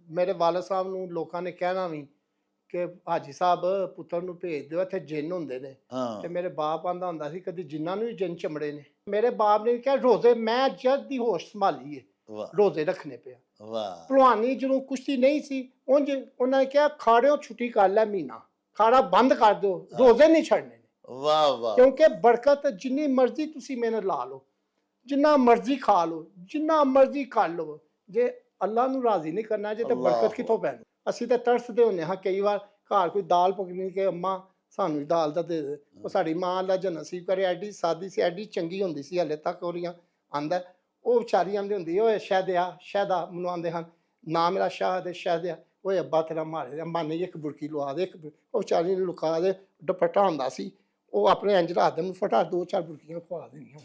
ਮੇਰੇ ਵਾਲਦ ਸਾਹਿਬ ਨੂੰ ਲੋਕਾਂ ਨੇ ਕਹਿਣਾ ਵੀ ਕਿ ਹਾਜੀ ਸਾਹਿਬ ਪੁੱਤਰ ਨੂੰ ਭੇਜ ਦਿਓ, ਇੱਥੇ ਜਿੰਨ ਹੁੰਦੇ ਨੇ। ਤੇ ਮੇਰੇ ਬਾਪ ਆਂਦਾ ਹੁੰਦਾ ਸੀ ਕਦੀ ਜਿੰਨਾਂ ਨੂੰ ਵੀ ਜਿੰਨ ਚਮੜੇ ਨੇ। ਮੇਰੇ ਬਾਪ ਨੇ ਕਿਹਾ ਰੋਜ਼ੇ, ਮੈਂ ਜਦ ਦੀ ਹੋਸ਼ ਸੰਭਾਲੀ ਏ ਰੋਜ਼ੇ ਰੱਖਣੇ ਪਿਆ। ਭਲਵਾਨੀ ਜਦੋਂ ਕੁਸ਼ਤੀ ਨਹੀਂ ਸੀ ਉਂਝ ਉਹਨਾਂ ਨੇ ਕਿਹਾ ਖਾੜਿਓ ਛੁੱਟੀ ਕਰ ਲੈ ਮਹੀਨਾ, ਖਾੜਾ ਬੰਦ ਕਰ ਦਿਓ, ਰੋਜ਼ੇ ਨਹੀਂ ਛੱਡਣੇ। ਵਾਹ ਵਾਹ। ਕਿਉਂਕਿ ਬਰਕਤ ਜਿੰਨੀ ਮਰਜ਼ੀ ਤੁਸੀਂ ਮਿਹਨਤ ਲਾ ਲਓ, ਜਿੰਨਾ ਮਰਜ਼ੀ ਖਾ ਲਓ, ਜਿੰਨਾ ਮਰਜ਼ੀ ਕਰ ਲਓ, ਜੇ ਅੱਲਾ ਨੂੰ ਰਾਜ਼ੀ ਨਹੀਂ ਕਰਨਾ ਜੇ ਤਾਂ ਬਰਕਤ ਕਿੱਥੋਂ ਪੈਣੀ। ਅਸੀਂ ਤਾਂ ਤਰਸਦੇ ਹੁੰਦੇ ਹਾਂ ਕਈ ਵਾਰ, ਘਰ ਕੋਈ ਦਾਲ ਪਕਣੀ ਕਿ ਅੰਮਾ ਸਾਨੂੰ ਦਾਲ ਦਾ ਦੇ ਦੇ। ਉਹ ਸਾਡੀ ਮਾਂ ਅੱਲਾ ਜੰਨਤ ਨਸੀਬ ਕਰੇ, ਐਡੀ ਸਾਦੀ ਸੀ, ਐਡੀ ਚੰਗੀ ਹੁੰਦੀ ਸੀ, ਹਲੇ ਤੱਕ ਉਹਦੀਆਂ ਆਂਦਾ। ਉਹ ਵਿਚਾਰੀ ਆਂਦੀ ਹੁੰਦੀ ਓਏ ਸ਼ਹਿਦਿਆ, ਸ਼ਹਿਦਾ ਮੈਨੂੰ ਆਂਦੇ ਹਨ, ਨਾ ਮੇਰਾ ਸ਼ਾਹ ਦੇ ਸ਼ਹਿਦਿਆ, ਓਏ ਅੱਬਾ ਤੇਰਾ ਮਾਰੇ ਅੰਮਾ ਨਹੀਂ ਇੱਕ ਬੁਰਕੀ ਲਵਾ ਦੇ, ਉਹ ਵਿਚਾਰੀ ਨੂੰ ਲੁਕਾ ਦੇ। ਦੁਪੱਟਾ ਹੁੰਦਾ ਸੀ ਉਹ ਆਪਣੇ ਇੰਜ ਰਾਤ ਦੇ ਨੂੰ ਫਟਾ 2-4 ਬੁਰਕੀਆਂ ਖਵਾ ਦੇਣੀਆਂ।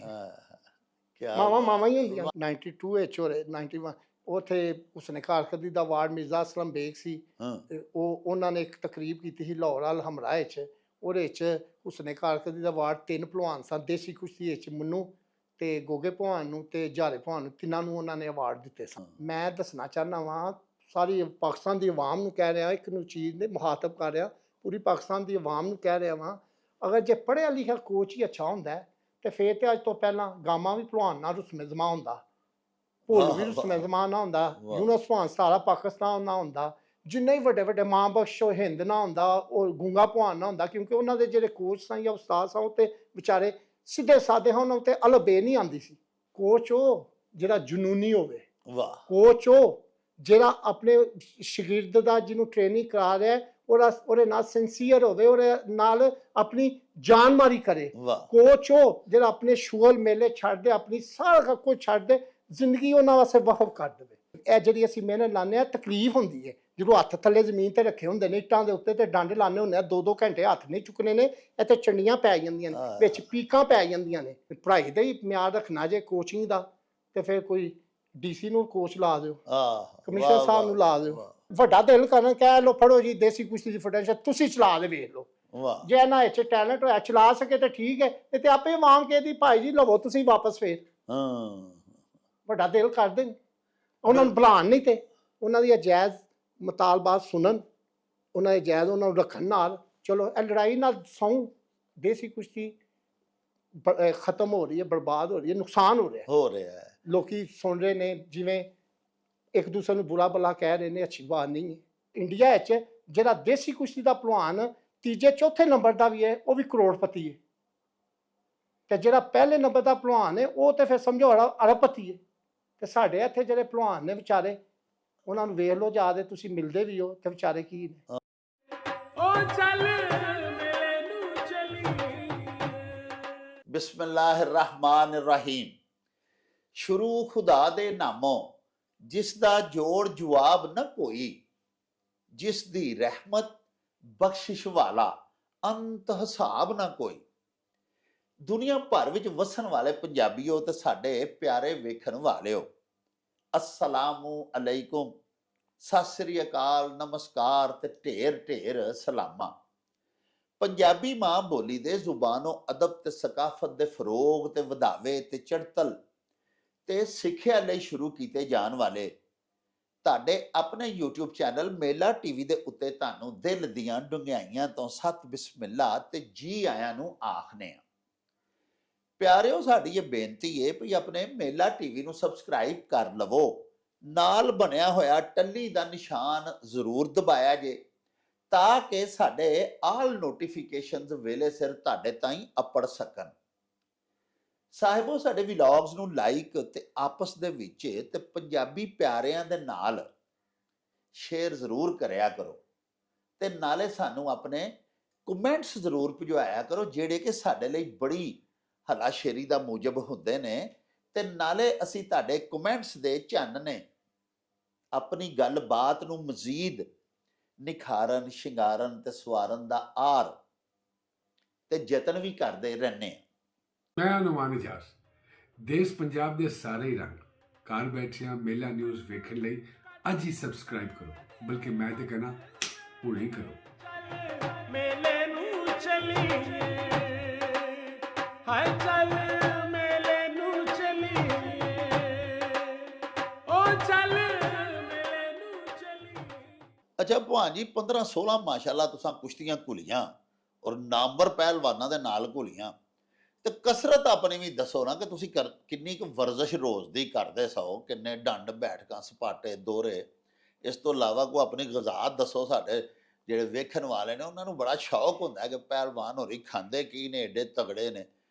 ਮਾਵਾਂ ਹੀ ਹੁੰਦੀਆਂ। 92 ਵਿੱਚ ਹੋ ਰਹੇ 91 ਉੱਥੇ ਉਸਨੇ ਕਾਰਕਰਦਗੀ ਦਾ ਅਵਾਰਡ ਮਿਰਜ਼ਾ ਅਸਲਮ ਬੇਗ ਸੀ, ਉਹ ਉਹਨਾਂ ਨੇ ਇੱਕ ਤਕਰੀਬ ਕੀਤੀ ਸੀ ਲਾਹੌਰ ਅਲ ਹਮਰਾ ਵਿੱਚ। ਉਹਦੇ ਵਿੱਚ ਉਸਨੇ ਕਾਰਕਰਦਗੀ ਦਾ ਅਵਾਰਡ 3 ਭਲਵਾਨ ਸਨ ਦੇਸੀ ਕੁਸ਼ਤੀ ਵਿੱਚ, ਮੈਨੂੰ ਤੇ ਗੋਗੇ ਭਲਵਾਨ ਨੂੰ ਤੇ ਜਾਰੇ ਭਲਵਾਨ ਨੂੰ, ਤਿੰਨਾਂ ਨੂੰ ਉਹਨਾਂ ਨੇ ਅਵਾਰਡ ਦਿੱਤੇ ਸਨ। ਮੈਂ ਦੱਸਣਾ ਚਾਹੁੰਦਾ ਵਾਂ ਸਾਰੀ ਪਾਕਿਸਤਾਨ ਦੀ ਆਵਾਮ ਨੂੰ ਕਹਿ ਰਿਹਾ, ਇੱਕ ਨੂੰ ਚੀਜ਼ ਨੇ ਮੁਖਾਤਬ ਕਰ ਰਿਹਾ, ਪੂਰੀ ਪਾਕਿਸਤਾਨ ਦੀ ਆਵਾਮ ਨੂੰ ਕਹਿ ਰਿਹਾ ਵਾਂ, ਅਗਰ ਜੇ ਪੜ੍ਹਿਆ ਲਿਖਿਆ ਕੋਚ ਹੀ ਅੱਛਾ ਹੁੰਦਾ ਤੇ ਫਿਰ ਤੇ ਅੱਜ ਤੋਂ ਪਹਿਲਾਂ ਗਾਮਾ ਵੀ ਭਲਵਾਨ ਨਾਲ ਰੁਸਮੇ ਜ਼ਮਾਂ ਹੁੰਦਾ, ਭੁੱਲ ਵੀ ਰੁਸਮੇ ਜ਼ਮਾਂ ਨਾ ਹੁੰਦਾ, ਯੂਨਸ ਭਲਵਾਨ ਸਾਰਾ ਪਾਕਿਸਤਾਨ ਨਾ ਹੁੰਦਾ, ਜਿੰਨੇ ਹੀ ਵੱਡੇ ਵੱਡੇ ਮਾਂ ਬਖਸ਼ੋ ਹਿੰਦ ਨਾ ਹੁੰਦਾ, ਉਹ ਗੂੰਗਾ ਭਲਵਾਨ ਨਾ ਹੁੰਦਾ। ਕਿਉਂਕਿ ਉਹਨਾਂ ਦੇ ਜਿਹੜੇ ਕੋਚ ਸਨ ਜਾਂ ਉਸਤਾਦ ਸਨ ਉਹ ਤੇ ਵਿਚਾਰੇ ਸਿੱਧੇ ਸਾਦੇ ਹਨ, ਉਹਨਾਂ ਉੱਤੇ ਅਲਬੇ ਨਹੀਂ ਆਉਂਦੀ ਸੀ। ਕੋਚ ਉਹ ਜਿਹੜਾ ਜਨੂਨੀ ਹੋਵੇ, ਕੋਚ ਉਹ ਜਿਹੜਾ ਆਪਣੇ ਸ਼ਾਗਿਰਦ ਦਾ ਜਿਹਨੂੰ ਟ੍ਰੇਨਿੰਗ ਕਰਾ ਰਿਹਾ ਉਹਦੇ ਨਾਲ ਸਿੰਸੀਅਰ ਹੋਵੇ, ਉਹਦੇ ਨਾਲ ਆਪਣੀ ਜਾਨ ਮਾਰੀ ਕਰੇ। ਕੋਚ ਉਹ ਜਿਹੜਾ ਆਪਣੇ ਸ਼ੁਗਲ ਮੇਲੇ ਛੱਡ ਦੇ, ਆਪਣੀ ਸਾਰਾ ਕੁਝ ਛੱਡ ਦੇ, ਜ਼ਿੰਦਗੀ ਉਹਨਾਂ ਵਾਸਤੇ ਵਕਫ ਕਰ ਦੇਵੇ। ਇਹ ਜਿਹੜੀ ਅਸੀਂ ਮਿਹਨਤ ਲਾਉਂਦੇ ਹਾਂ ਤਕਲੀਫ ਹੁੰਦੀ ਹੈ ਜਦੋਂ ਹੱਥ ਥੱਲੇ ਜ਼ਮੀਨ ਤੇ ਰੱਖੇ ਹੁੰਦੇ ਨੇ ਇੱਟਾਂ ਦੇ ਉੱਤੇ ਤੇ ਡੰਡ ਲਾਉਂਦੇ ਹੁੰਦੇ ਆ, 2-2 ਘੰਟੇ ਹੱਥ ਨਹੀਂ ਚੁੱਕਣੇ ਨੇ, ਇੱਥੇ ਚੰਡੀਆਂ ਪੈ ਜਾਂਦੀਆਂ ਨੇ, ਵਿੱਚ ਪੀਕਾਂ ਪੈ ਜਾਂਦੀਆਂ ਨੇ। ਪੜ੍ਹਾਈ ਦਾ ਹੀ ਮਿਆਰ ਰੱਖਣਾ ਜੇ ਕੋਚਿੰਗ ਦਾ, ਤੇ ਫਿਰ ਕੋਈ DC ਨੂੰ ਕੋਚ ਲਾ ਦਿਓ, ਕਮਿਸ਼ਨਰ ਸਾਹਿਬ ਨੂੰ ਲਾ ਦਿਓ। ਵੱਡਾ ਦਿਲ ਕਰਨ ਕਹਿ ਲਓ ਫੜੋ ਜੀ ਦੇਸੀ ਕੁਸ਼ਤੀ ਦੀ ਫੁਟੇਜ ਤੁਸੀਂ ਚਲਾ ਦੇ ਵੇਖ ਲਓ, ਜੇ ਇਹਨਾਂ ਵਿੱਚ ਟੈਲੈਂਟ ਹੋਇਆ ਚਲਾ ਸਕੇ ਤਾਂ ਠੀਕ ਹੈ, ਤੇ ਆਪੇ ਆਵਾਮ ਕਹਿੰਦੀ ਭਾਈ ਜੀ ਲਵੋ ਤੁਸੀਂ ਵਾਪਸ। ਫੇਰ ਵੱਡਾ ਦਿਲ ਕਰਦੇ ਨੇ, ਉਹਨਾਂ ਨੂੰ ਬੁਲਾਉਣ ਨਹੀਂ ਤੇ ਉਹਨਾਂ ਦੀਆਂ ਜਾਇਜ਼ ਮੁਤਾਲਬਾਤ ਸੁਣਨ, ਉਹਨਾਂ ਦੇ ਜਾਇਜ਼ ਉਹਨਾਂ ਨੂੰ ਰੱਖਣ ਨਾਲ ਚਲੋ ਇਹ ਲੜਾਈ ਨਾਲ ਸੌਂ ਦੇਸੀ ਕੁਸ਼ਤੀ ਖਤਮ ਹੋ ਰਹੀ ਹੈ, ਬਰਬਾਦ ਹੋ ਰਹੀ ਹੈ, ਨੁਕਸਾਨ ਹੋ ਰਿਹਾ ਹੈ। ਲੋਕੀ ਸੁਣ ਰਹੇ ਨੇ ਜਿਵੇਂ ਇੱਕ ਦੂਸਰੇ ਨੂੰ ਬੁਰਾ ਭਲਾ ਕਹਿ ਰਹੇ ਨੇ, ਅੱਛੀ ਬਾਤ ਨਹੀਂ ਹੈ। ਇੰਡੀਆ ਵਿੱਚ ਜਿਹੜਾ ਦੇਸੀ ਕੁਸ਼ਤੀ ਦਾ ਭਲਵਾਨ ਤੀਜੇ ਚੌਥੇ ਨੰਬਰ ਦਾ ਵੀ ਹੈ ਉਹ ਵੀ ਕਰੋੜਪਤੀ ਹੈ, ਤੇ ਜਿਹੜਾ ਪਹਿਲੇ ਨੰਬਰ ਦਾ ਭਲਵਾਨ ਹੈ ਉਹ ਤੇ ਫਿਰ ਸਮਝੋ ਅਰਬਪਤੀ ਹੈ। ਤੇ ਸਾਡੇ ਇੱਥੇ ਜਿਹੜੇ ਭਲਵਾਨ ਨੇ ਵਿਚਾਰੇ ਉਹਨਾਂ ਨੂੰ ਵੇਖ ਲਓ ਜਾ ਕੇ, ਤੁਸੀਂ ਮਿਲਦੇ ਵੀ ਹੋ ਤੇ ਵਿਚਾਰੇ ਕੀ ਨੇ। ਬਿਸਮਿल्लाह रहमान रहीम। शुरू खुदा दे नामों जिस दा जोड़ जवाब न कोई, जिस दी रहमत बख्शिश वाला अंत हिसाब ना कोई। दुनिया भर विच वसन वाले पंजाबियों ते साडे प्यारे वेखण वालिओ, अस्सलामु अलैकुम, सत श्री अकाल, नमस्कार ते ढेर ढेर सलामा। पंजाबी मां बोली दे जुबानो अदब ते सकाफत दे फरोग ते वधावे ते चढ़तल ते सिੱਖਿਆ ਲਈ शुरू ਕੀਤੇ ਜਾਣ ਵਾਲੇ ਤੁਹਾਡੇ ਆਪਣੇ YouTube ਚੈਨਲ ਮੇਲਾ TV ਦੇ ਉੱਤੇ ਤੁਹਾਨੂੰ ਦਿਲ ਦੀਆਂ ਡੁੰਗਿਆਈਆਂ ਤੋਂ ਸਤ ਬਿਸਮਿਲ੍ਲਾ ਤੇ ਜੀ ਆਇਆਂ ਨੂੰ ਆਖਨੇ ਆ। ਪਿਆਰਿਓ, ਸਾਡੀ ਇਹ ਬੇਨਤੀ ਹੈ ਵੀ ਆਪਣੇ ਮੇਲਾ TV ਨੂੰ ਸਬਸਕ੍ਰਾਈਬ ਕਰ ਲਵੋ, ਨਾਲ ਬਣਿਆ ਹੋਇਆ ਟੱਲੀ ਦਾ ਨਿਸ਼ਾਨ ਜ਼ਰੂਰ ਦਬਾਇਆ ਜੇ ਤਾਂ ਕਿ ਸਾਡੇ ਆਲ ਨੋਟੀਫਿਕੇਸ਼ਨਸ ਵੇਲੇ ਸਿਰ ਤੁਹਾਡੇ ਤਾਈਂ ਅਪੜ ਸਕਣ। ਸਾਹਿਬੋ, ਸਾਡੇ ਵਲੌਗਸ ਨੂੰ ਲਾਈਕ ਤੇ ਆਪਸ ਦੇ ਵਿੱਚ ਤੇ ਪੰਜਾਬੀ ਪਿਆਰਿਆਂ ਦੇ ਨਾਲ ਸ਼ੇਅਰ ਜ਼ਰੂਰ ਕਰਿਆ ਕਰੋ, ਤੇ ਨਾਲੇ ਸਾਨੂੰ ਆਪਣੇ ਕਮੈਂਟਸ ਜ਼ਰੂਰ ਭਿਜਵਾਇਆ ਕਰੋ ਜਿਹੜੇ ਕਿ ਸਾਡੇ ਲਈ ਬੜੀ ਹਲਾਸ਼ੇਰੀ ਦਾ ਮੂਜਬ ਹੁੰਦੇ ਨੇ, ਤੇ ਨਾਲੇ ਅਸੀਂ ਤੁਹਾਡੇ ਕਮੈਂਟਸ ਦੇ ਚੰਨ ਨੇ ਆਪਣੀ ਗੱਲਬਾਤ ਨੂੰ ਮਜ਼ੀਦ ਨਿਖਾਰਨ, ਸ਼ਿੰਗਾਰਨ ਤੇ ਸਵਾਰਨ ਦਾ ਆਰ ਤੇ ਯਤਨ ਵੀ ਕਰਦੇ ਰਹਿੰਦੇ ਆ। ਮੈਂ ਅਨੁਮਾਨ ਇਜਾਜ਼, ਦੇਸ਼ ਪੰਜਾਬ ਦੇ ਸਾਰੇ ਹੀ ਰੰਗ ਘਰ ਬੈਠਿਆਂ ਮੇਲਾ ਨਿਊਜ਼ ਵੇਖਣ ਲਈ ਅੱਜ ਹੀ ਸਬਸਕ੍ਰਾਈਬ ਕਰੋ, ਬਲਕਿ ਮੈਂ ਤੇ ਕਹਿਣਾ ਹੁਣੇ ਕਰੋ। ਮੇਲੇ ਨੂੰ ਚੱਲੀਏ, ਹਾਏ ਚੱਲ ਮੇਲੇ ਨੂੰ ਚੱਲੀਏ, ਓ ਚੱਲ ਮੇਲੇ ਨੂੰ ਚੱਲੀਏ। ਅੱਛਾ ਭਾਣ ਜੀ 15-16 ਮਾਸ਼ਾਅੱਲਾ ਤੁਸੀਂ ਕੁਸ਼ਤੀਆਂ ਘੁਲੀਆਂ ਔਰ ਨਾਮਵਰ ਪਹਿਲਵਾਨਾਂ ਦੇ ਨਾਲ ਘੁਲੀਆਂ ਤੇ ਕਸਰਤ ਆਪਣੀ ਵੀ ਦੱਸੋ ਨਾ ਕਿ ਤੁਸੀਂ ਕਿੰਨੀ ਕੁ ਵਰਜ਼ਿਸ਼ ਰੋਜ਼ ਦੀ ਕਰਦੇ ਸੋ, ਕਿੰਨੇ ਡੰਡ ਬੈਠਕਾਂ ਸਪਾਟੇ ਦੋਹਰੇ, ਇਸ ਤੋਂ ਇਲਾਵਾ ਕੋਈ ਆਪਣੀ ਗ਼ਜ਼ਾ ਦੱਸੋ। ਸਾਡੇ ਜਿਹੜੇ ਵੇਖਣ ਵਾਲੇ ਨੇ ਉਹਨਾਂ ਨੂੰ ਬੜਾ ਸ਼ੌਕ ਹੁੰਦਾ ਕਿ ਪਹਿਲਵਾਨ ਹੋਰੀ ਖਾਂਦੇ ਕੀ ਨੇ, ਏਡੇ ਤਗੜੇ ਨੇ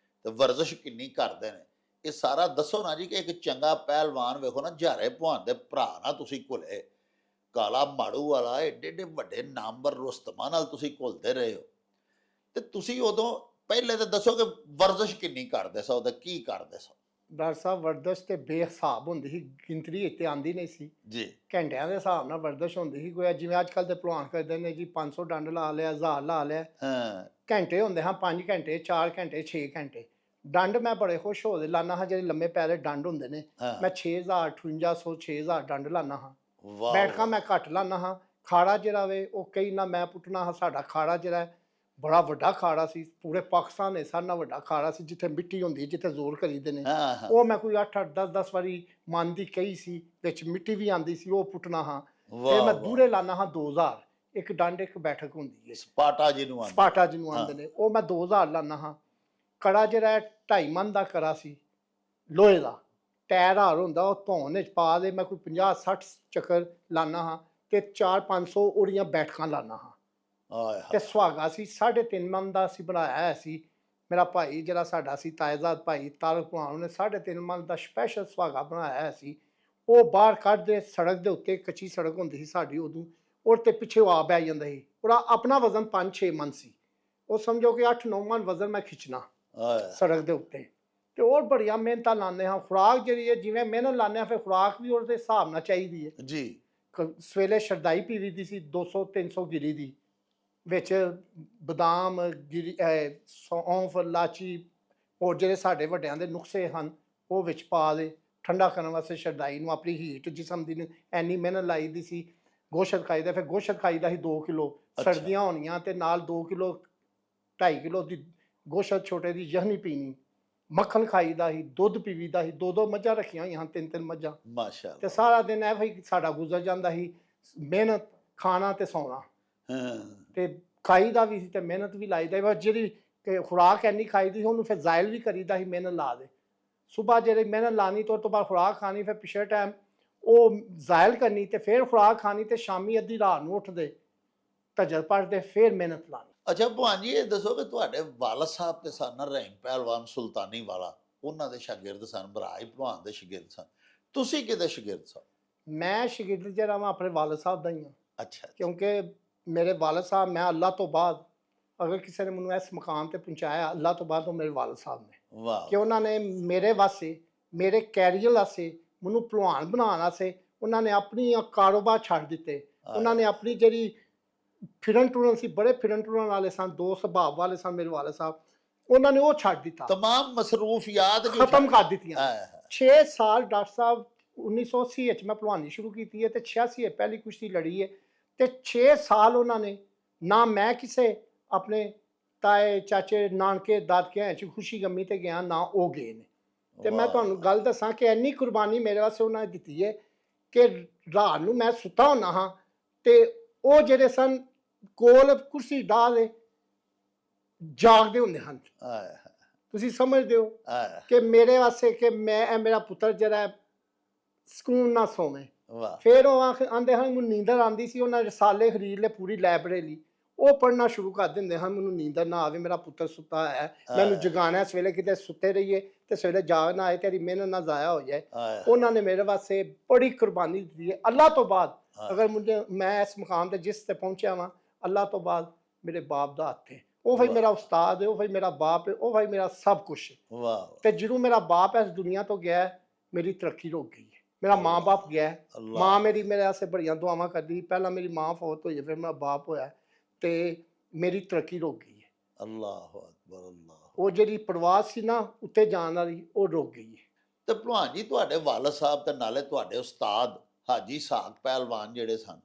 ਤੇ ਵਰਜ਼ਿਸ਼ ਕਿੰਨੀ ਕਰਦੇ ਨੇ, ਇਹ ਸਾਰਾ ਦੱਸੋ ਨਾ ਜੀ। ਕਿ ਇੱਕ ਚੰਗਾ ਪਹਿਲਵਾਨ ਵੇਖੋ ਨਾ, ਜਾਰੇ ਭਵਾਨ ਦੇ ਭਰਾ ਨਾਲ ਤੁਸੀਂ ਘੁਲੇ, ਕਾਲਾ ਮਾੜੂ ਵਾਲਾ, ਏਡੇ ਏਡੇ ਵੱਡੇ ਨਾਮਵਰ ਰੁਸਤਮਾਂ ਨਾਲ ਤੁਸੀਂ ਘੁਲਦੇ ਰਹੇ ਹੋ, ਤੇ ਤੁਸੀਂ ਉਦੋਂ ਪਹਿਲੇ ਤਾਂ ਦੱਸੋ ਕਿ ਵਰਜ਼ਿਸ਼ ਕਿੰਨੀ ਕਰਦੇ ਸੋ ਤੇ ਕੀ ਕਰਦੇ ਸੋ। ਡਾਕਟਰ ਸਾਹਿਬ ਵਰਦਸ਼ ਤੇ ਬੇਹਿਸਾਬ ਹੁੰਦੀ ਸੀ, ਗਿਣਤਰੀ ਇੱਥੇ ਆਂਦੀ ਨਹੀਂ ਸੀ ਜੀ ਘੰਟਿਆਂ ਦੇ ਹਿਸਾਬ ਨਾਲ ਵਰਦਸ਼ ਹੁੰਦੀ ਸੀ। ਕੋਈ ਜਿਵੇਂ ਅੱਜ ਕੱਲ੍ਹ ਦੇ ਭਲਵਾਨ ਕਰਦੇ ਨੇ ਜੀ 500 ਡੰਡ ਲਾ ਲਿਆ, 1000 ਲਾ ਲਿਆ, ਹਾਂ ਘੰਟੇ ਹੁੰਦੇ ਹਾਂ 5 ਘੰਟੇ 4 ਘੰਟੇ 6 ਘੰਟੇ। ਡੰਡ ਮੈਂ ਬੜੇ ਖੁਸ਼ ਹੋ ਦੇ ਲਾਨਾ ਹਾਂ, ਜਿਹੜੇ ਲੰਮੇ ਪੈਰੇ ਡੰਡ ਹੁੰਦੇ ਨੇ ਹਾਂ ਮੈਂ 6000 5800 6000 ਡੰਡ ਲਾਨਾ ਹਾਂ। ਵਾਹ ਬੈਠਕਾਂ ਮੈਂ ਘੱਟ ਲਾਨਾ ਹਾਂ। ਖਾੜਾ ਜਿਹੜਾ ਵੇ ਉਹ ਕਈ ਨਾ ਮੈਂ ਪੁੱਟਣਾ ਹਾਂ। ਸਾਡਾ ਖਾੜਾ ਜਿਹੜਾ ਹੈ ਬੜਾ ਵੱਡਾ ਖਾੜਾ ਸੀ, ਪੂਰੇ ਪਾਕਿਸਤਾਨ ਨੇ ਸਾਡਾ ਵੱਡਾ ਖਾੜਾ ਸੀ, ਜਿੱਥੇ ਮਿੱਟੀ ਹੁੰਦੀ, ਜਿੱਥੇ ਜ਼ੋਰ ਕਰੀਦੇ ਨੇ। ਹਾਂ ਹਾਂ ਉਹ ਮੈਂ ਕੋਈ 8-8 10-10 ਵਾਰੀ ਮਨ ਦੀ ਕਹੀ ਸੀ, ਵਿੱਚ ਮਿੱਟੀ ਵੀ ਆਂਦੀ ਸੀ, ਉਹ ਪੁੱਟਣਾ ਹਾਂ। ਫਿਰ ਵਾਹ ਮੈਂ ਵਾਹ ਦੂਰੇ ਲਾਨਾ ਹਾਂ 2000, ਇੱਕ ਡੰਡ ਇੱਕ ਬੈਠਕ ਹੁੰਦੀ ਹੈ, ਸਪਾਟਾ ਜਿਹਨੂੰ ਆਂਦੇ ਸਪਾਟਾ ਜਿਹਨੂੰ ਹਾਂ। ਆਂਦੇ ਨੇ, ਉਹ ਮੈਂ 2000 ਲਾਨਾ ਹਾਂ। ਕੜਾ ਜਿਹੜਾ 2.5 ਮਣ ਦਾ ਕੜਾ ਸੀ ਲੋਹੇ ਦਾ, ਟਾਇਰ ਹਾਰ ਹੁੰਦਾ, ਉਹ ਧੌਣ ਵਿੱਚ ਪਾ ਦੇ ਮੈਂ ਕੋਈ 50-60 ਚੱਕਰ ਲਾਨਾ ਹਾਂ ਤੇ 400-500 ਉਹਦੀਆਂ ਬੈਠਕਾਂ ਲਾਨਾ ਹਾਂ। ਆਏ ਤੇ ਹਾਏ ਸੁਹਾਗਾ ਸੀ 3.5 ਮਣ ਦਾ ਅਸੀਂ ਬਣਾਇਆ ਹੋਇਆ ਸੀ। ਮੇਰਾ ਭਾਈ ਜਿਹੜਾ ਸਾਡਾ ਸੀ ਤਾਇਜ਼ਾਦ ਭਾਈ ਤਾਰਕ ਭਲਵਾਨ, ਉਹਨੇ 3.5 ਮਣ ਦਾ ਸਪੈਸ਼ਲ ਸੁਹਾਗਾ ਬਣਾਇਆ ਹੋਇਆ ਸੀ। ਉਹ ਬਾਹਰ ਕੱਢਦੇ ਸੜਕ ਦੇ ਉੱਤੇ, ਕੱਚੀ ਸੜਕ ਹੁੰਦੀ ਸੀ ਸਾਡੀ ਉਦੋਂ, ਔਰ ਤੇ ਪਿੱਛੇ ਉਹ ਆ ਬੈ ਜਾਂਦਾ ਸੀ। ਉਹਦਾ ਆਪਣਾ ਵਜ਼ਨ 5-6 ਮਣ ਸੀ। ਉਹ ਸਮਝੋ ਕਿ 8-9 ਮਣ ਵਜ਼ਨ ਮੈਂ ਖਿੱਚਣਾ ਆਏ ਸੜਕ ਦੇ ਉੱਤੇ। ਤੇ ਹੋਰ ਬੜੀਆਂ ਮਿਹਨਤਾਂ ਲਾਉਂਦੇ ਹਾਂ। ਖੁਰਾਕ ਜਿਹੜੀ ਹੈ ਜਿਵੇਂ ਮਿਹਨਤ ਲਾਉਂਦੇ ਹਾਂ, ਫਿਰ ਖੁਰਾਕ ਵੀ ਉਹਦੇ ਹਿਸਾਬ ਨਾਲ ਚਾਹੀਦੀ ਹੈ। ਜੀ ਸਵੇਲੇ ਸ਼ਰਦਾਈ ਪੀਵੀ ਦੀ ਸੀ 200-300 ਗਿਰੀ ਦੀ, ਵਿੱਚ ਬਦਾਮ ਗਿਰੀ ਸੌਂਫ ਲਾਚੀ ਹੋਰ ਜਿਹੜੇ ਸਾਡੇ ਵੱਡਿਆਂ ਦੇ ਨੁਸਖੇ ਹਨ ਉਹ ਵਿੱਚ ਪਾ ਦੇ ਠੰਡਾ ਕਰਨ ਵਾਸਤੇ। ਸ਼ਰਦਾਈ ਨੂੰ ਆਪਣੀ ਹੀਟ ਜਿਸਮ ਦੀ ਐਨੀ ਮਿਹਨਤ ਲਾਈ ਦੀ ਸੀ। ਗੋਸ਼ਤ ਖਾਈਦਾ, ਫਿਰ ਗੋਸ਼ਤ ਖਾਈਦਾ ਸੀ 2 ਕਿਲੋ, ਅੱਛਾ। ਸਰਦੀਆਂ ਹੋਣੀਆਂ ਤੇ ਨਾਲ 2 ਕਿਲੋ 2.5 ਕਿਲੋ ਦੀ ਗੋਸ਼ਤ ਛੋਟੇ ਦੀ ਯਖਨੀ ਪੀਣੀ। ਮੱਖਣ ਖਾਈਦਾ ਸੀ, ਦੁੱਧ ਪੀਵੀਦਾ ਸੀ। 2-2 ਮੱਝਾਂ ਰੱਖੀਆਂ ਹੋਈਆਂ ਹਨ, 3-3 ਮੱਝਾਂ। ਤੇ ਮਾਸ਼ਾਅੱਲਾ ਸਾਰਾ ਦਿਨ ਇਹ ਹੀ ਸਾਡਾ ਗੁਜ਼ਰ ਜਾਂਦਾ ਸੀ, ਮਿਹਨਤ, ਖਾਣਾ ਤੇ ਸੌਣਾ। ਹਾਂ ਤੇ ਖਾਈਦਾ ਵੀ ਸੀ ਤੇ ਮਿਹਨਤ ਵੀ ਲਾਈਦਾ। ਬਸ ਜਿਹੜੀ ਖੁਰਾਕ ਐਨੀ ਖਾਈਦੀ ਸੀ ਉਹਨੂੰ ਫਿਰ ਜ਼ਾਇਲ ਵੀ ਕਰੀਦਾ ਸੀ ਮਿਹਨਤ ਲਾ ਦੇ। ਸੁਬਾਹ ਜਿਹੜੀ ਮਿਹਨਤ ਲਾਣੀ ਤੋਂ ਬਾਅਦ ਖੁਰਾਕ ਖਾਣੀ, ਫਿਰ ਪਿਛਲੇ ਟਾਈਮ ਉਹ ਜ਼ਾਇਲ ਕਰਨੀ ਤੇ ਫਿਰ ਖੁਰਾਕ ਖਾਣੀ, ਤੇ ਸ਼ਾਮੀ ਅੱਧੀ ਰਾਤ ਨੂੰ ਉੱਠਦੇ ਤਜਰ ਪੜ੍ਹਦੇ ਫਿਰ ਮਿਹਨਤ ਲਾਣੀ। ਅੱਛਾ ਭਵਾਨ ਜੀ ਇਹ ਦੱਸੋ ਕਿ ਤੁਹਾਡੇ ਵਾਲਦ ਸਾਹਿਬ ਤੇ ਸਨ ਰਹੀਮ ਪਹਿਲਵਾਨ ਸੁਲਤਾਨੀ ਵਾਲਾ, ਉਹਨਾਂ ਦੇ ਸ਼ਾਗਿਰਦ ਸਨ, ਬਰਾਜ ਭਲਵਾਨ ਦੇ ਸ਼ਾਗਿਰਦ ਸਨ, ਤੁਸੀਂ ਕਿਹਦੇ ਸ਼ਾਗਿਰਦ ਸਨ? ਮੈਂ ਸ਼ਾਗਿਰਦ ਜਿਹੜਾ ਮੈਂ ਆਪਣੇ ਵਾਲਦ ਸਾਹਿਬ ਦਾ ਹੀ ਹਾਂ। ਅੱਛਾ ਕਿਉਂਕਿ ਮੇਰੇ ਵਾਲਦ ਸਾਹਿਬ, ਮੈਂ ਅੱਲਾ ਤੋਂ ਬਾਅਦ ਅਗਰ ਕਿਸੇ ਨੇ ਮੈਨੂੰ ਇਸ ਮੁਕਾਮ ਤੇ ਪਹੁੰਚਾਇਆ, ਅੱਲਾ ਤੋਂ ਬਾਅਦ ਉਹ ਮੇਰੇ ਵਾਲਦ ਸਾਹਿਬ ਨੇ। ਵਾਹ ਕਿ ਉਹਨਾਂ ਨੇ ਮੇਰੇ ਵਾਸਤੇ, ਮੇਰੇ ਕੈਰੀਅਰ ਵਾਸਤੇ, ਮੈਨੂੰ ਭਲਵਾਨ ਬਣਾਉਣ ਵਾਸਤੇ ਉਹਨਾਂ ਨੇ ਆਪਣੀ ਕਾਰੋਬਾਰ ਛੱਡ ਦਿੱਤੇ। ਉਹਨਾਂ ਨੇ ਆਪਣੀ ਜਿਹੜੀ ਫਿਰਨ ਟੁਰਨ ਸੀ, ਬੜੇ ਫਿਰਨ ਟੁਰਨ ਵਾਲੇ ਸਨ, ਦੋ ਸੁਭਾਅ ਵਾਲੇ ਸਨ ਮੇਰੇ ਵਾਲਦ ਸਾਹਿਬ, ਉਹਨਾਂ ਨੇ ਉਹ ਛੱਡ ਦਿੱਤਾ, ਤਮਾਮ ਮਸਰੂਫੀਆਤ ਖਤਮ ਕਰ ਦਿੱਤੀਆਂ। 6 ਸਾਲ ਡਾਕਟਰ ਸਾਹਿਬ 1980 ਵਿੱਚ ਮੈਂ ਭਲਵਾਨੀ ਸ਼ੁਰੂ ਕੀਤੀ ਹੈ ਤੇ 86 ਵਿੱਚ ਪਹਿਲੀ ਕੁਸ਼ਤੀ ਲੜੀ ਹੈ। ਤੇ 6 ਸਾਲ ਉਹਨਾਂ ਨੇ ਨਾ ਮੈਂ ਕਿਸੇ ਆਪਣੇ ਤਾਏ ਚਾਚੇ ਨਾਨਕੇ ਦਾਦਕਿਆਂ 'ਚ ਖੁਸ਼ੀ ਗਮੀ ਤੇ ਗਿਆ, ਨਾ ਉਹ ਗਏ ਨੇ। ਤੇ ਮੈਂ ਤੁਹਾਨੂੰ ਗੱਲ ਦੱਸਾਂ ਕਿ ਇੰਨੀ ਕੁਰਬਾਨੀ ਮੇਰੇ ਵਾਸਤੇ ਉਹਨਾਂ ਨੇ ਦਿੱਤੀ ਹੈ ਕਿ ਰਾਤ ਨੂੰ ਮੈਂ ਸੁੱਤਾ ਹੁੰਦਾ ਹਾਂ ਤੇ ਉਹ ਜਿਹੜੇ ਸਨ ਕੋਲ ਕੁਰਸੀ ਡਾਹ ਦੇ ਜਾਗਦੇ ਹੁੰਦੇ ਹਨ। ਤੁਸੀਂ ਸਮਝਦੇ ਹੋ ਕਿ ਮੇਰੇ ਵਾਸਤੇ ਕਿ ਮੈਂ ਇਹ ਮੇਰਾ ਪੁੱਤਰ ਜਿਹੜਾ ਸਕੂਨ ਨਾਲ ਸੋਵੇ। ਫਿਰ ਉਹ ਆਂਦੇ ਹਨ, ਮੈਨੂੰ ਨੀਂਦਰ ਆਉਂਦੀ ਸੀ, ਉਹਨਾਂ ਰਸਾਲੇ ਖਰੀਦ ਲਏ ਪੂਰੀ ਲਾਇਬ੍ਰੇਰੀ, ਉਹ ਪੜ੍ਹਨਾ ਸ਼ੁਰੂ ਕਰ ਦਿੰਦੇ ਹਨ। ਮੈਨੂੰ ਨੀਂਦਰ ਨਾ ਆਵੇ, ਮੇਰਾ ਪੁੱਤਰ ਸੁੱਤਾ ਹੈ, ਮੈਨੂੰ ਜਗਾਉਣਾ, ਸਵੇਰੇ ਕਿਤੇ ਸੁੱਤੇ ਰਹੀਏ ਤੇ ਸਵੇਰੇ ਜਾਗ ਨਾ ਆਏ, ਤੇਰੀ ਮਿਹਨਤ ਨਾ ਜ਼ਾਇਆ ਹੋ ਜਾਏ। ਉਹਨਾਂ ਨੇ ਮੇਰੇ ਵਾਸਤੇ ਬੜੀ ਕੁਰਬਾਨੀ ਦਿੱਤੀ ਹੈ। ਅੱਲਾ ਤੋਂ ਬਾਅਦ ਅਗਰ ਮੈਂ ਇਸ ਮੁਕਾਮ ਤੇ ਜਿਸ ਤੇ ਪਹੁੰਚਿਆ ਵਾਂ, ਅੱਲਾ ਤੋਂ ਬਾਅਦ ਮੇਰੇ ਬਾਪ ਦਾ ਹੱਥ ਹੈ। ਉਹ ਭਾਈ ਮੇਰਾ ਉਸਤਾਦ ਹੈ, ਉਹ ਭਾਈ ਮੇਰਾ ਬਾਪ ਹੈ, ਉਹ ਭਾਈ ਮੇਰਾ ਸਭ ਕੁਛ ਹੈ। ਤੇ ਜਦੋਂ ਮੇਰਾ ਬਾਪ ਇਸ ਦੁਨੀਆ ਤੋਂ ਗਿਆ, ਮੇਰੀ ਤਰੱਕੀ ਰੁਕ ਗਈ ਹੈ। ਮੇਰਾ ਮਾਂ ਬਾਪ ਗਿਆ, ਮਾਂ ਮੇਰੀ ਮੇਰੇ ਵਾਸਤੇ ਬੜੀਆਂ ਦੁਆਵਾਂ ਕਰਦੀ। ਪਹਿਲਾਂ ਮੇਰੀ ਮਾਂ ਫੌਤ ਹੋਈ, ਫਿਰ ਮੇਰਾ ਬਾਪ ਹੋਇਆ ਤੇ ਮੇਰੀ ਤਰੱਕੀ ਰੁਕ ਗਈ ਹੈ। ਅੱਲਾਹੁ ਅਕਬਰ ਅੱਲਾਹ। ਉਹ ਜਿਹੜੀ ਪ੍ਰਵਾਸ ਸੀ ਨਾ ਉੱਤੇ ਜਾਣ ਵਾਲੀ, ਉਹ ਰੁਕ ਗਈ ਹੈ। ਤੇ ਭਲਵਾਨ ਜੀ ਤੁਹਾਡੇ ਵਾਲਦ ਸਾਹਿਬ ਤੇ ਨਾਲੇ ਤੁਹਾਡੇ ਉਸਤਾਦ ਹਾਜੀ ਸਾਕ ਪਹਿਲਵਾਨ ਜਿਹੜੇ ਸਨ,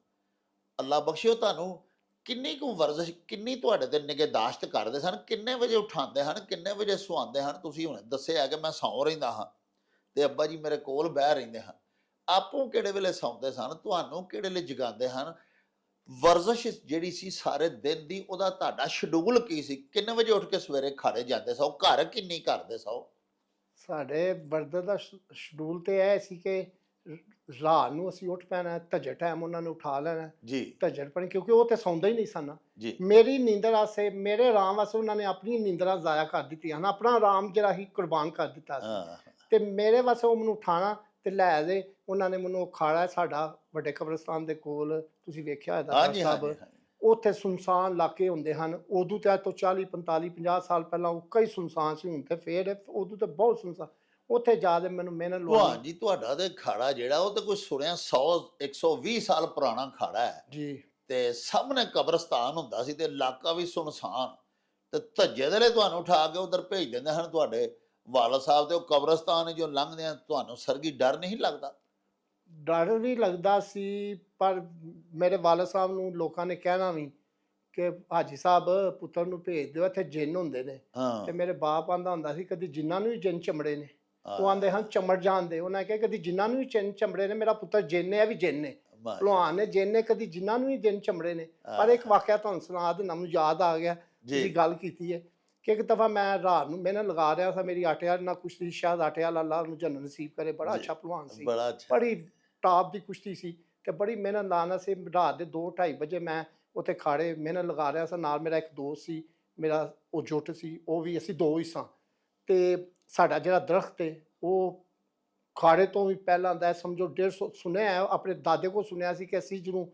ਅੱਲਾ ਬਖਸ਼ਿਓ ਤੁਹਾਨੂੰ, ਕਿੰਨੀ ਕੁ ਵਰਜ਼ਿਸ਼, ਕਿੰਨੀ ਤੁਹਾਡੇ ਤੇ ਨਿਗਹਿਦਾਸ਼ਤ ਕਰਦੇ ਸਨ? ਕਿੰਨੇ ਵਜੇ ਉਠਾਉਂਦੇ ਹਨ, ਕਿੰਨੇ ਵਜੇ ਸੁਆਉਂਦੇ ਹਨ? ਤੁਸੀਂ ਹੁਣੇ ਦੱਸਿਆ ਕਿ ਮੈਂ ਸੌਂ ਰਹਿੰਦਾ ਹਾਂ ਤੇ ਅੱਬਾ ਜੀ ਮੇਰੇ ਕੋਲ ਬਹਿ ਰਹਿੰਦੇ ਹਨ। ਆਪੂ ਕਿਹੜੇ ਵੇਲੇ ਸੌਂਦੇ ਸਨ, ਤੁਹਾਨੂੰ ਕਿਹੜੇ ਵੇਲੇ ਜਗਾਉਂਦੇ ਹਨ? ਵਰਜ਼ਿਸ਼ ਜਿਹੜੀ ਸੀ ਸਾਰੇ ਦਿਨ ਦੀ, ਉਹਦਾ ਤੁਹਾਡਾ ਸ਼ਡਿਊਲ ਕੀ ਸੀ? ਕਿੰਨੇ ਵਜੇ ਉੱਠ ਕੇ ਸਵੇਰੇ ਖਾੜੇ ਜਾਂਦੇ ਸੋ? ਘਰ ਕਿੰਨੀ ਕਰਦੇ ਸੋ? ਸਾਡੇ ਬਰਦਰ ਦਾ ਸ਼ਡਿਊਲ ਤੇ ਇਹ ਸੀ ਕਿ ਰਾਤ ਨੂੰ ਅਸੀਂ ਉੱਠ ਪੈਣਾ, ਧੱਜਰ ਟਾਈਮ ਉਹਨਾਂ ਨੂੰ ਉਠਾ ਲੈਣਾ, ਜੀ ਧੱਜਰ ਪਣ, ਕਿਉਂਕਿ ਉਹ ਤੇ ਸੌਂਦਾ ਹੀ ਨਹੀਂ ਸਨ। ਜੀ ਮੇਰੀ ਨੀਂਦਰ ਵਾਸਤੇ, ਮੇਰੇ ਆਰਾਮ ਵਾਸਤੇ ਉਹਨਾਂ ਨੇ ਆਪਣੀ ਨੀਂਦਰਾਂ ਜ਼ਾਇਆ ਕਰ ਦਿੱਤੀਆਂ ਹਨ, ਆਪਣਾ ਆਰਾਮ ਜਿਹੜਾ ਹੀ ਕੁਰਬਾਨ ਕਰ ਦਿੱਤਾ ਸੀ। ਹਾਂ ਤੇ ਮੇਰੇ ਵਾਸਤੇ ਉਹ ਮੈਨੂੰ ਉਠਾਣਾ ਤੇ ਲੈ ਦੇ, ਉਹਨਾਂ ਨੇ ਮੈਨੂੰ ਖਾੜਾ ਸਾਡਾ ਵੱਡੇ ਕਬਰਸਤਾਨ ਦੇ ਕੋਲ, ਤੁਸੀਂ ਵੇਖਿਆ ਹੋਇਆ ਹਾਂਜੀ ਸਾਹਿਬ, ਹਾਂਜੀ ਉੱਥੇ ਸੁਨਸਾਨ ਇਲਾਕੇ ਹੁੰਦੇ ਹਨ। ਉਦੋਂ ਤੇ ਅੱਜ ਤੋਂ 40 45 50 ਸਾਲ ਪਹਿਲਾਂ ਉਹ ਕਈ ਸੁਨਸਾਨ ਸੀ, ਹੁਣ ਤੇ ਫੇਰ ਉਦੋਂ ਤੇ ਬਹੁਤ ਸੁਨਸਾਨ। ਉੱਥੇ ਜਾ ਕੇ ਮੈਨੂੰ ਮਿਹਨਤ ਲਵਾਉਣੀ। ਜੀ ਤੁਹਾਡਾ ਤੇ ਖਾੜਾ ਜਿਹੜਾ, ਉਹ ਤੇ ਕੋਈ ਸੁਣਿਆ 100 120 ਸਾਲ ਪੁਰਾਣਾ ਖਾੜਾ ਹੈ, ਜੀ ਤੇ ਸਾਹਮਣੇ ਕਬਰਸਤਾਨ ਹੁੰਦਾ ਸੀ ਤੇ ਇਲਾਕਾ ਵੀ ਸੁਨਸਾਨ, ਤੇ ਧੱਜੇ ਦੇ ਲਈ ਤੁਹਾਨੂੰ ਉਠਾ ਕੇ ਉਧਰ ਭੇਜ ਦਿੰਦੇ ਹਨ ਤੁਹਾਡੇ ਵਾਲਦ ਸਾਹਿਬ, ਤੇ ਉਹ ਕਬਰਸਤਾਨ ਜੋ ਲੰਘਦੇ ਆ, ਤੁਹਾਨੂੰ ਸਰਗੀ ਡਰ ਨਹੀਂ ਲੱਗਦਾ? ਡਰ ਵੀ ਲੱਗਦਾ ਸੀ, ਪਰ ਮੇਰੇ ਵਾਲਦ ਸਾਹਿਬ ਨੂੰ ਲੋਕਾਂ ਨੇ ਕਹਿਣਾ ਵੀ ਕਿ ਹਾਜੀ ਸਾਹਿਬ ਪੁੱਤਰ ਨੂੰ ਭੇਜ ਦਿਓ, ਇੱਥੇ ਜਿੰਨ ਹੁੰਦੇ ਨੇ। ਤੇ ਹਾਂ ਮੇਰੇ ਬਾਪ ਆਂਦਾ ਹੁੰਦਾ ਸੀ ਕਦੀ ਜਿੰਨਾਂ ਨੂੰ ਵੀ ਜਿੰਨ ਚਮੜੇ ਨੇ, ਉਹ ਹਾਂ, ਆਂਦੇ ਹਨ ਚਮੜ ਜਾਂਦੇ। ਉਹਨਾਂ ਕਿਹਾ ਕਦੀ ਜਿੰਨਾਂ ਨੂੰ ਵੀ ਜਿੰਨ ਚਮੜੇ ਨੇ, ਮੇਰਾ ਪੁੱਤਰ ਜਿੰਨ ਹੈ ਵੀ ਜਿੰਨ ਨੇ, ਮਾਸ਼ਾ ਭਲਵਾਨ ਨੇ ਜਿੰਨ ਨੇ, ਕਦੀ ਜਿੰਨਾਂ ਨੂੰ ਵੀ ਜਿੰਨ ਚਮੜੇ ਨੇ। ਪਰ ਅੱਲਾਹ। ਇੱਕ ਵਾਕਿਆ ਤੁਹਾਨੂੰ ਸੁਣਾ ਦਿੰਦਾ, ਮੈਨੂੰ ਯਾਦ ਆ ਗਿਆ, ਤੁਸੀਂ ਜੀ ਗੱਲ ਕੀਤੀ ਹੈ ਕਿ ਇੱਕ ਦਫਾ ਮੈਂ ਰਾਤ ਨੂੰ ਮਿਹਨਤ ਲਗਾ ਰਿਹਾ ਸੀ, ਮੇਰੀ ਆਟੇ ਵਾਲੇ ਨਾਲ ਕੁਸ਼ਤੀ, ਸ਼ਾਇਦ ਆਟੇ ਵਾਲਾ ਅੱਲਾਹ ਨੂੰ ਜੰਨਤ ਨਸੀਬ ਕਰੇ, ਬੜਾ ਜੀ, ਅੱਛਾ ਭਲਵਾਨ ਸੀ, ਬੜਾ ਅੱਛਾ। ਬੜੀ ਟਾਪ ਦੀ ਕੁਸ਼ਤੀ ਸੀ, ਤੇ ਬੜੀ ਮਿਹਨਤ ਲਾਣਾ ਸੀ। ਰਾਤ ਦੇ 2-2:30 ਵਜੇ ਮੈਂ ਉੱਥੇ ਖਾੜੇ ਮਿਹਨਤ ਲਗਾ ਰਿਹਾ ਸੀ, ਨਾਲ ਮੇਰਾ ਇੱਕ ਦੋਸਤ ਸੀ, ਮੇਰਾ ਉਹ ਜੁੱਟ ਸੀ, ਉਹ ਵੀ, ਅਸੀਂ ਦੋ ਹੀ ਸਾਂ। ਤੇ ਸਾਡਾ ਜਿਹੜਾ ਦਰਖਤ ਹੈ ਉਹ ਖਾੜੇ ਤੋਂ ਵੀ ਪਹਿਲਾਂ ਦਾ, ਸਮਝੋ 150, ਸੁਣਿਆ ਹੈ, ਆਪਣੇ ਦਾਦੇ ਕੋਲ ਸੁਣਿਆ ਸੀ ਕਿ ਅਸੀਂ ਜਿਹਨੂੰ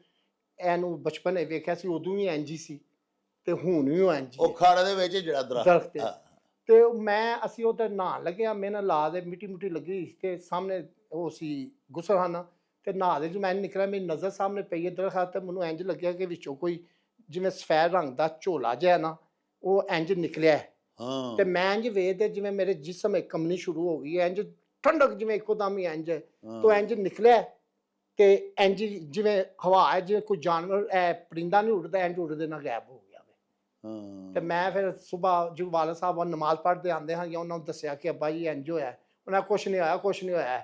ਇਹਨੂੰ ਬਚਪਨ ਵਿੱਚ ਵੇਖਿਆ ਸੀ, ਉਦੋਂ ਵੀ ਇੰਝ ਹੀ ਸੀ ਤੇ ਹੁਣ ਵੀ ਉਹ ਇੰਝ ਹੀ ਉਹ ਹੈ, ਖਾੜੇ ਦੇ ਵਿੱਚ ਜਿਹੜਾ ਦਰਖਤ ਦਰਖਤ ਹੈ। ਹਾਂ, ਤੇ ਅਸੀਂ ਉੱਧਰ ਨਹਾਉਣ ਲੱਗੇ ਹਾਂ, ਮਿਹਨਤ ਲਾ ਦੇ, ਮਿੱਟੀ ਮੁੱਟੀ ਲੱਗੀ ਹੋਈ ਸੀ, ਤੇ ਸਾਹਮਣੇ ਉਹ ਸੀ ਗੁਸਲਖਾਨਾ, ਤੇ ਨਹਾ ਦੇ ਜੋ ਮੈਂ ਨਿਕਲਿਆ, ਮੇਰੀ ਨਜ਼ਰ ਸਾਹਮਣੇ ਪਈ ਹੈ ਦਰਖਤ, ਤੇ ਮੈਨੂੰ ਇੰਝ ਲੱਗਿਆ ਕਿ ਵਿੱਚੋਂ ਕੋਈ ਜਿਵੇਂ ਸਫੈਦ ਰੰਗ ਦਾ ਝੋਲਾ ਜਿਹਾ ਨਾ, ਉਹ ਇੰਝ ਨਿਕਲਿਆ ਹੈ। ਹਾਂ ਤੇ ਮੈਂ ਇੰਝ ਵੇਖਦੇ ਜਿਵੇਂ ਮੇਰੇ ਜਿਸਮ ਵਿੱਚ ਕੰਬਣੀ ਸ਼ੁਰੂ ਹੋ ਗਈ ਹੈ, ਇੰਝ ਠੰਡਕ ਜਿਵੇਂ ਇੱਕੋ ਦਮ ਹੀ ਇੰਝ ਤੋਂ ਇੰਝ ਨਿਕਲਿਆ, ਤੇ ਇੰਝ ਜਿਵੇਂ ਹਵਾ ਹੈ, ਜਿਵੇਂ ਕੋਈ ਜਾਨਵਰ ਪਰਿੰਦਾ ਨਹੀਂ ਉੱਡਦਾ, ਇੰਝ ਉੱਡਦੇ ਨਾਲ ਗਾਇਬ ਹੋ ਗਿਆ ਵੇ। ਹਾਂ ਤੇ ਮੈਂ ਫਿਰ ਸਵੇਰ ਜੋ ਵਾਲਦ ਸਾਹਿਬ ਨਮਾਜ਼ ਪੜ੍ਹਦੇ ਆਉਂਦੇ ਹਾਂ, ਜਾਂ ਉਹਨਾਂ ਨੂੰ ਦੱਸਿਆ ਕਿ ਅੱਬਾ ਜੀ ਇੰਝ ਹੋਇਆ, ਉਹਨਾਂ ਕੁਛ ਨਹੀਂ ਹੋਇਆ, ਕੁਛ ਨਹੀਂ ਹੋਇਆ,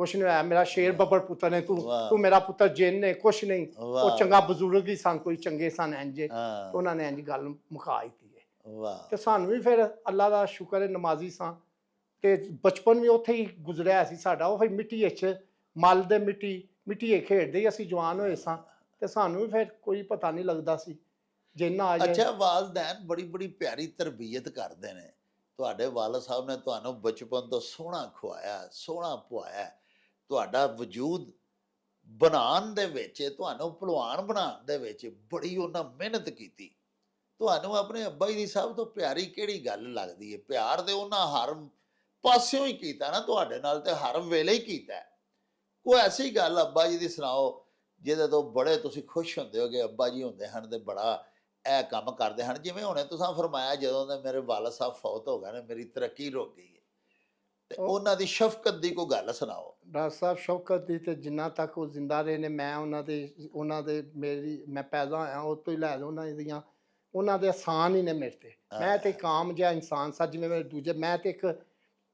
ਕੁਛ ਨਹੀਂ ਹੋਇਆ, ਮੇਰਾ ਸ਼ੇਰ ਬੱਬਰ ਪੁੱਤਰ ਨੇ, ਵਾਹ। ਤੂੰ ਮੇਰਾ ਪੁੱਤਰ ਜਿੰਨ ਨੇ, ਕੁਛ ਨਹੀਂ। ਵਾਹ ਉਹ ਚੰਗਾ ਬਜ਼ੁਰਗ ਹੀ ਸਨ, ਕੋਈ ਚੰਗੇ ਸਨ ਇੰਝ, ਹਾਂ ਉਹਨਾਂ ਨੇ ਇੰਝ ਗੱਲ ਮੁਕਾ ਦਿੱਤੀ ਹੈ। ਵਾਹ ਤੇ ਸਾਨੂੰ ਵੀ ਫਿਰ ਅੱਲਾ ਦਾ ਸ਼ੁਕਰ ਹੈ, ਨਮਾਜ਼ੀ ਸਾਂ, ਤੇ ਬਚਪਨ ਵੀ ਉੱਥੇ ਹੀ ਗੁਜ਼ਰਿਆ ਸੀ ਸਾਡਾ। ਉਹ ਫਿਰ ਮਿੱਟੀ ਵਿੱਚ ਮਲ ਦੇ ਮਿੱਟੀ ਖੇਡਦੇ ਹੀ ਅਸੀਂ ਜਵਾਨ ਹੋਏ ਸਾਂ, ਤੇ ਸਾਨੂੰ ਵੀ ਫਿਰ ਕੋਈ ਪਤਾ ਨਹੀਂ ਲੱਗਦਾ ਸੀ ਜਿੰਨਾ ਆ ਜਾਏ। ਅੱਛਾ, ਵਾਲਦੈਨ ਬੜੀ ਬੜੀ ਪਿਆਰੀ ਤਰਬੀਅਤ ਕਰਦੇ ਨੇ। ਤੁਹਾਡੇ ਵਾਲਦ ਸਾਹਿਬ ਨੇ ਤੁਹਾਨੂੰ ਬਚਪਨ ਤੋਂ ਸੋਹਣਾ ਖਵਾਇਆ, ਸੋਹਣਾ ਪਵਾਇਆ, ਤੁਹਾਡਾ ਵਜੂਦ ਬਣਾਉਣ ਦੇ ਵਿੱਚ, ਤੁਹਾਨੂੰ ਭਲਵਾਨ ਬਣਾਉਣ ਦੇ ਵਿੱਚ ਬੜੀ ਉਹਨਾਂ ਮਿਹਨਤ ਕੀਤੀ। ਤੁਹਾਨੂੰ ਆਪਣੇ ਅੱਬਾ ਜੀ ਦੀ ਸਭ ਤੋਂ ਪਿਆਰੀ ਕਿਹੜੀ ਗੱਲ ਲੱਗਦੀ ਹੈ? ਪਿਆਰ ਦੇ ਉਹਨਾਂ ਹਰ ਪਾਸਿਓਂ ਹੀ ਕੀਤਾ ਨਾ ਤੁਹਾਡੇ ਨਾਲ, ਤੇ ਹਰ ਵੇਲੇ ਹੀ ਕੀਤਾ। ਕੋਈ ਐਸੀ ਗੱਲ ਅੱਬਾ ਜੀ ਦੀ ਸੁਣਾਓ ਜਿਹਦੇ ਤੋਂ ਬੜੇ ਤੁਸੀਂ ਖੁਸ਼ ਹੁੰਦੇ ਹੋ ਕਿ ਅੱਬਾ ਜੀ ਹੁੰਦੇ ਹਨ ਤੇ ਬੜਾ ਇਹ ਕੰਮ ਕਰਦੇ ਹਨ? ਜਿਵੇਂ ਹੁਣੇ ਤੁਸੀਂ ਫਰਮਾਇਆ ਜਦੋਂ ਦੇ ਮੇਰੇ ਵਾਲਦ ਸਾਹਿਬ ਫੌਤ ਹੋ ਗਏ ਨੇ, ਮੇਰੀ ਤਰੱਕੀ ਰੁਕ ਗਈ ਹੈ, ਤੇ ਉਹਨਾਂ ਦੀ ਸ਼ਫਕਤ ਦੀ ਕੋਈ ਗੱਲ ਸੁਣਾਓ। ਡਾਕਟਰ ਸਾਹਿਬ ਸ਼ੌਕਤ ਦੀ ਤੇ ਜਿੰਨਾ ਤੱਕ ਉਹ ਜ਼ਿੰਦਾ ਰਹੇ ਨੇ, ਮੈਂ ਉਹਨਾਂ ਦੇ ਮੈਂ ਪੈਦਾ ਹੋਇਆ ਉਹ ਤੋਂ ਹੀ ਲੈ ਲਓ, ਉਹਨਾਂ ਦੇ ਆਸਾਨ ਹੀ ਨੇ ਮੇਰੇ ਤੇ। ਮੈਂ ਤੇ ਇੱਕ ਆਮ ਜਿਹਾ ਇਨਸਾਨ ਸਾਂ, ਜਿਵੇਂ ਮੇਰੇ ਦੂਜੇ,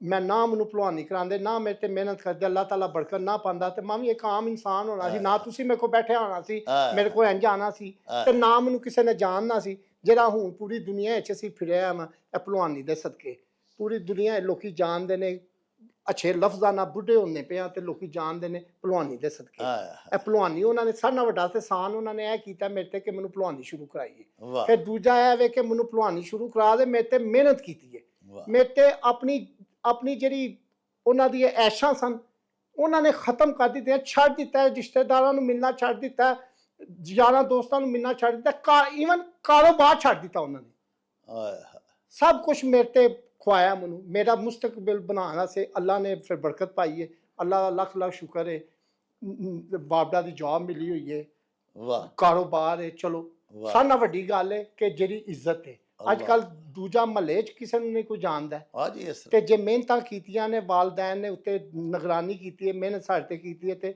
ਮੈਂ ਨਾ ਮੈਨੂੰ ਭਲਵਾਨੀ ਕਰਾਉਂਦੇ, ਨਾ ਮੇਰੇ ਤੇ ਮਿਹਨਤ ਕਰਦੇ, ਅੱਲਾਹ ਤਾਲਾ ਬਰਕਤ ਨਾ ਪਾਉਂਦਾ, ਤੇ ਮੈਂ ਵੀ ਇੱਕ ਆਮ ਇਨਸਾਨ ਹੋਣਾ ਸੀ। ਨਾ ਤੁਸੀਂ ਮੇਰੇ ਕੋਲ ਬੈਠਿਆ ਹੋਣਾ ਸੀ, ਮੇਰੇ ਕੋਲ ਇੰਝ ਆਉਣਾ ਸੀ, ਤੇ ਨਾ ਮੈਨੂੰ ਕਿਸੇ ਨੇ ਜਾਣਨਾ ਸੀ। ਜਿਹੜਾ ਹੁਣ ਪੂਰੀ ਦੁਨੀਆ ਵਿੱਚ ਅਸੀਂ ਫਿਰਿਆ ਵਾ, ਇਹ ਭਲਵਾਨੀ ਦੇ ਸਦਕੇ ਪੂਰੀ ਦੁਨੀਆ ਲੋਕੀ ਜਾਣਦੇ ਨੇ, ਅੱਛੇ ਲਫ਼ਜ਼ਾਂ ਨਾਲ ਬੁੱਢੇ ਹੁੰਦੇ ਪਿਆ, ਤੇ ਲੋਕੀ ਜਾਣਦੇ ਨੇ ਭਲਵਾਨੀ ਦੇ ਸਦਕੇ। ਇਹ ਭਲਵਾਨੀ ਉਹਨਾਂ ਨੇ ਸਾਰਿਆਂ ਨਾਲੋਂ ਵੱਡਾ ਇਹਸਾਨ ਉਹਨਾਂ ਨੇ ਇਹ ਕੀਤਾ ਮੇਰੇ ਤੇ ਕਿ ਮੈਨੂੰ ਭਲਵਾਨੀ ਸ਼ੁਰੂ ਕਰਾਈ ਹੈ। ਫਿਰ ਦੂਜਾ ਇਹ ਵੇ ਕਿ ਮੈਨੂੰ ਭਲਵਾਨੀ ਸ਼ੁਰੂ ਕਰਾ ਦੇ, ਮੇਰੇ ਤੇ ਮਿਹਨਤ ਕੀਤੀ ਹੈ, ਮੇਰੇ ਤੇ ਆਪਣੀ ਜਿਹੜੀ ਉਹਨਾਂ ਦੀ ਐਸ਼ਾਂ ਸਨ ਉਹਨਾਂ ਨੇ ਖਤਮ ਕਰ ਦਿੱਤੀਆਂ, ਛੱਡ ਦਿੱਤਾ, ਰਿਸ਼ਤੇਦਾਰਾਂ ਨੂੰ ਮਿਲਣਾ ਛੱਡ ਦਿੱਤਾ, ਯਾਰਾਂ ਦੋਸਤਾਂ ਨੂੰ ਮਿਲਣਾ ਛੱਡ ਦਿੱਤਾ, ਈਵਨ ਕਾਰੋਬਾਰ ਛੱਡ ਦਿੱਤਾ ਉਹਨਾਂ ਨੇ। ਸਭ ਕੁਝ ਮੇਰੇ ਤੇ ਖਵਾਇਆ ਮੈਨੂੰ, ਮੇਰਾ ਮੁਸਤਕਬਲ ਬਣਾਉਣਾ ਸੀ। ਅੱਲਾ ਨੇ ਫਿਰ ਬਰਕਤ ਪਾਈ ਹੈ, ਅੱਲਾ ਦਾ ਲੱਖ ਲੱਖ ਸ਼ੁਕਰ ਹੈ। ਬਾਬਡਾ ਦੀ ਜੌਬ ਮਿਲੀ ਹੋਈ ਹੈ, ਕਾਰੋਬਾਰ ਹੈ। ਚਲੋ ਸਾਰਿਆਂ ਨਾਲੋਂ ਵੱਡੀ ਗੱਲ ਹੈ ਕਿ ਜਿਹੜੀ ਇੱਜ਼ਤ ਹੈ, ਅੱਜ ਕੱਲ ਦੂਜਾ ਮਹੱਲੇ 'ਚ ਕਿਸੇ ਨੂੰ ਨਹੀਂ ਕੋਈ ਜਾਣਦਾ, ਤੇ ਜੇ ਮਿਹਨਤਾਂ ਕੀਤੀਆਂ ਨੇ, ਵਾਲਦੈਨ ਨੇ ਉੱਤੇ ਨਿਗਰਾਨੀ ਕੀਤੀ ਹੈ, ਮਿਹਨਤ ਸਾਡੇ ਤੇ ਕੀਤੀ ਹੈ, ਤੇ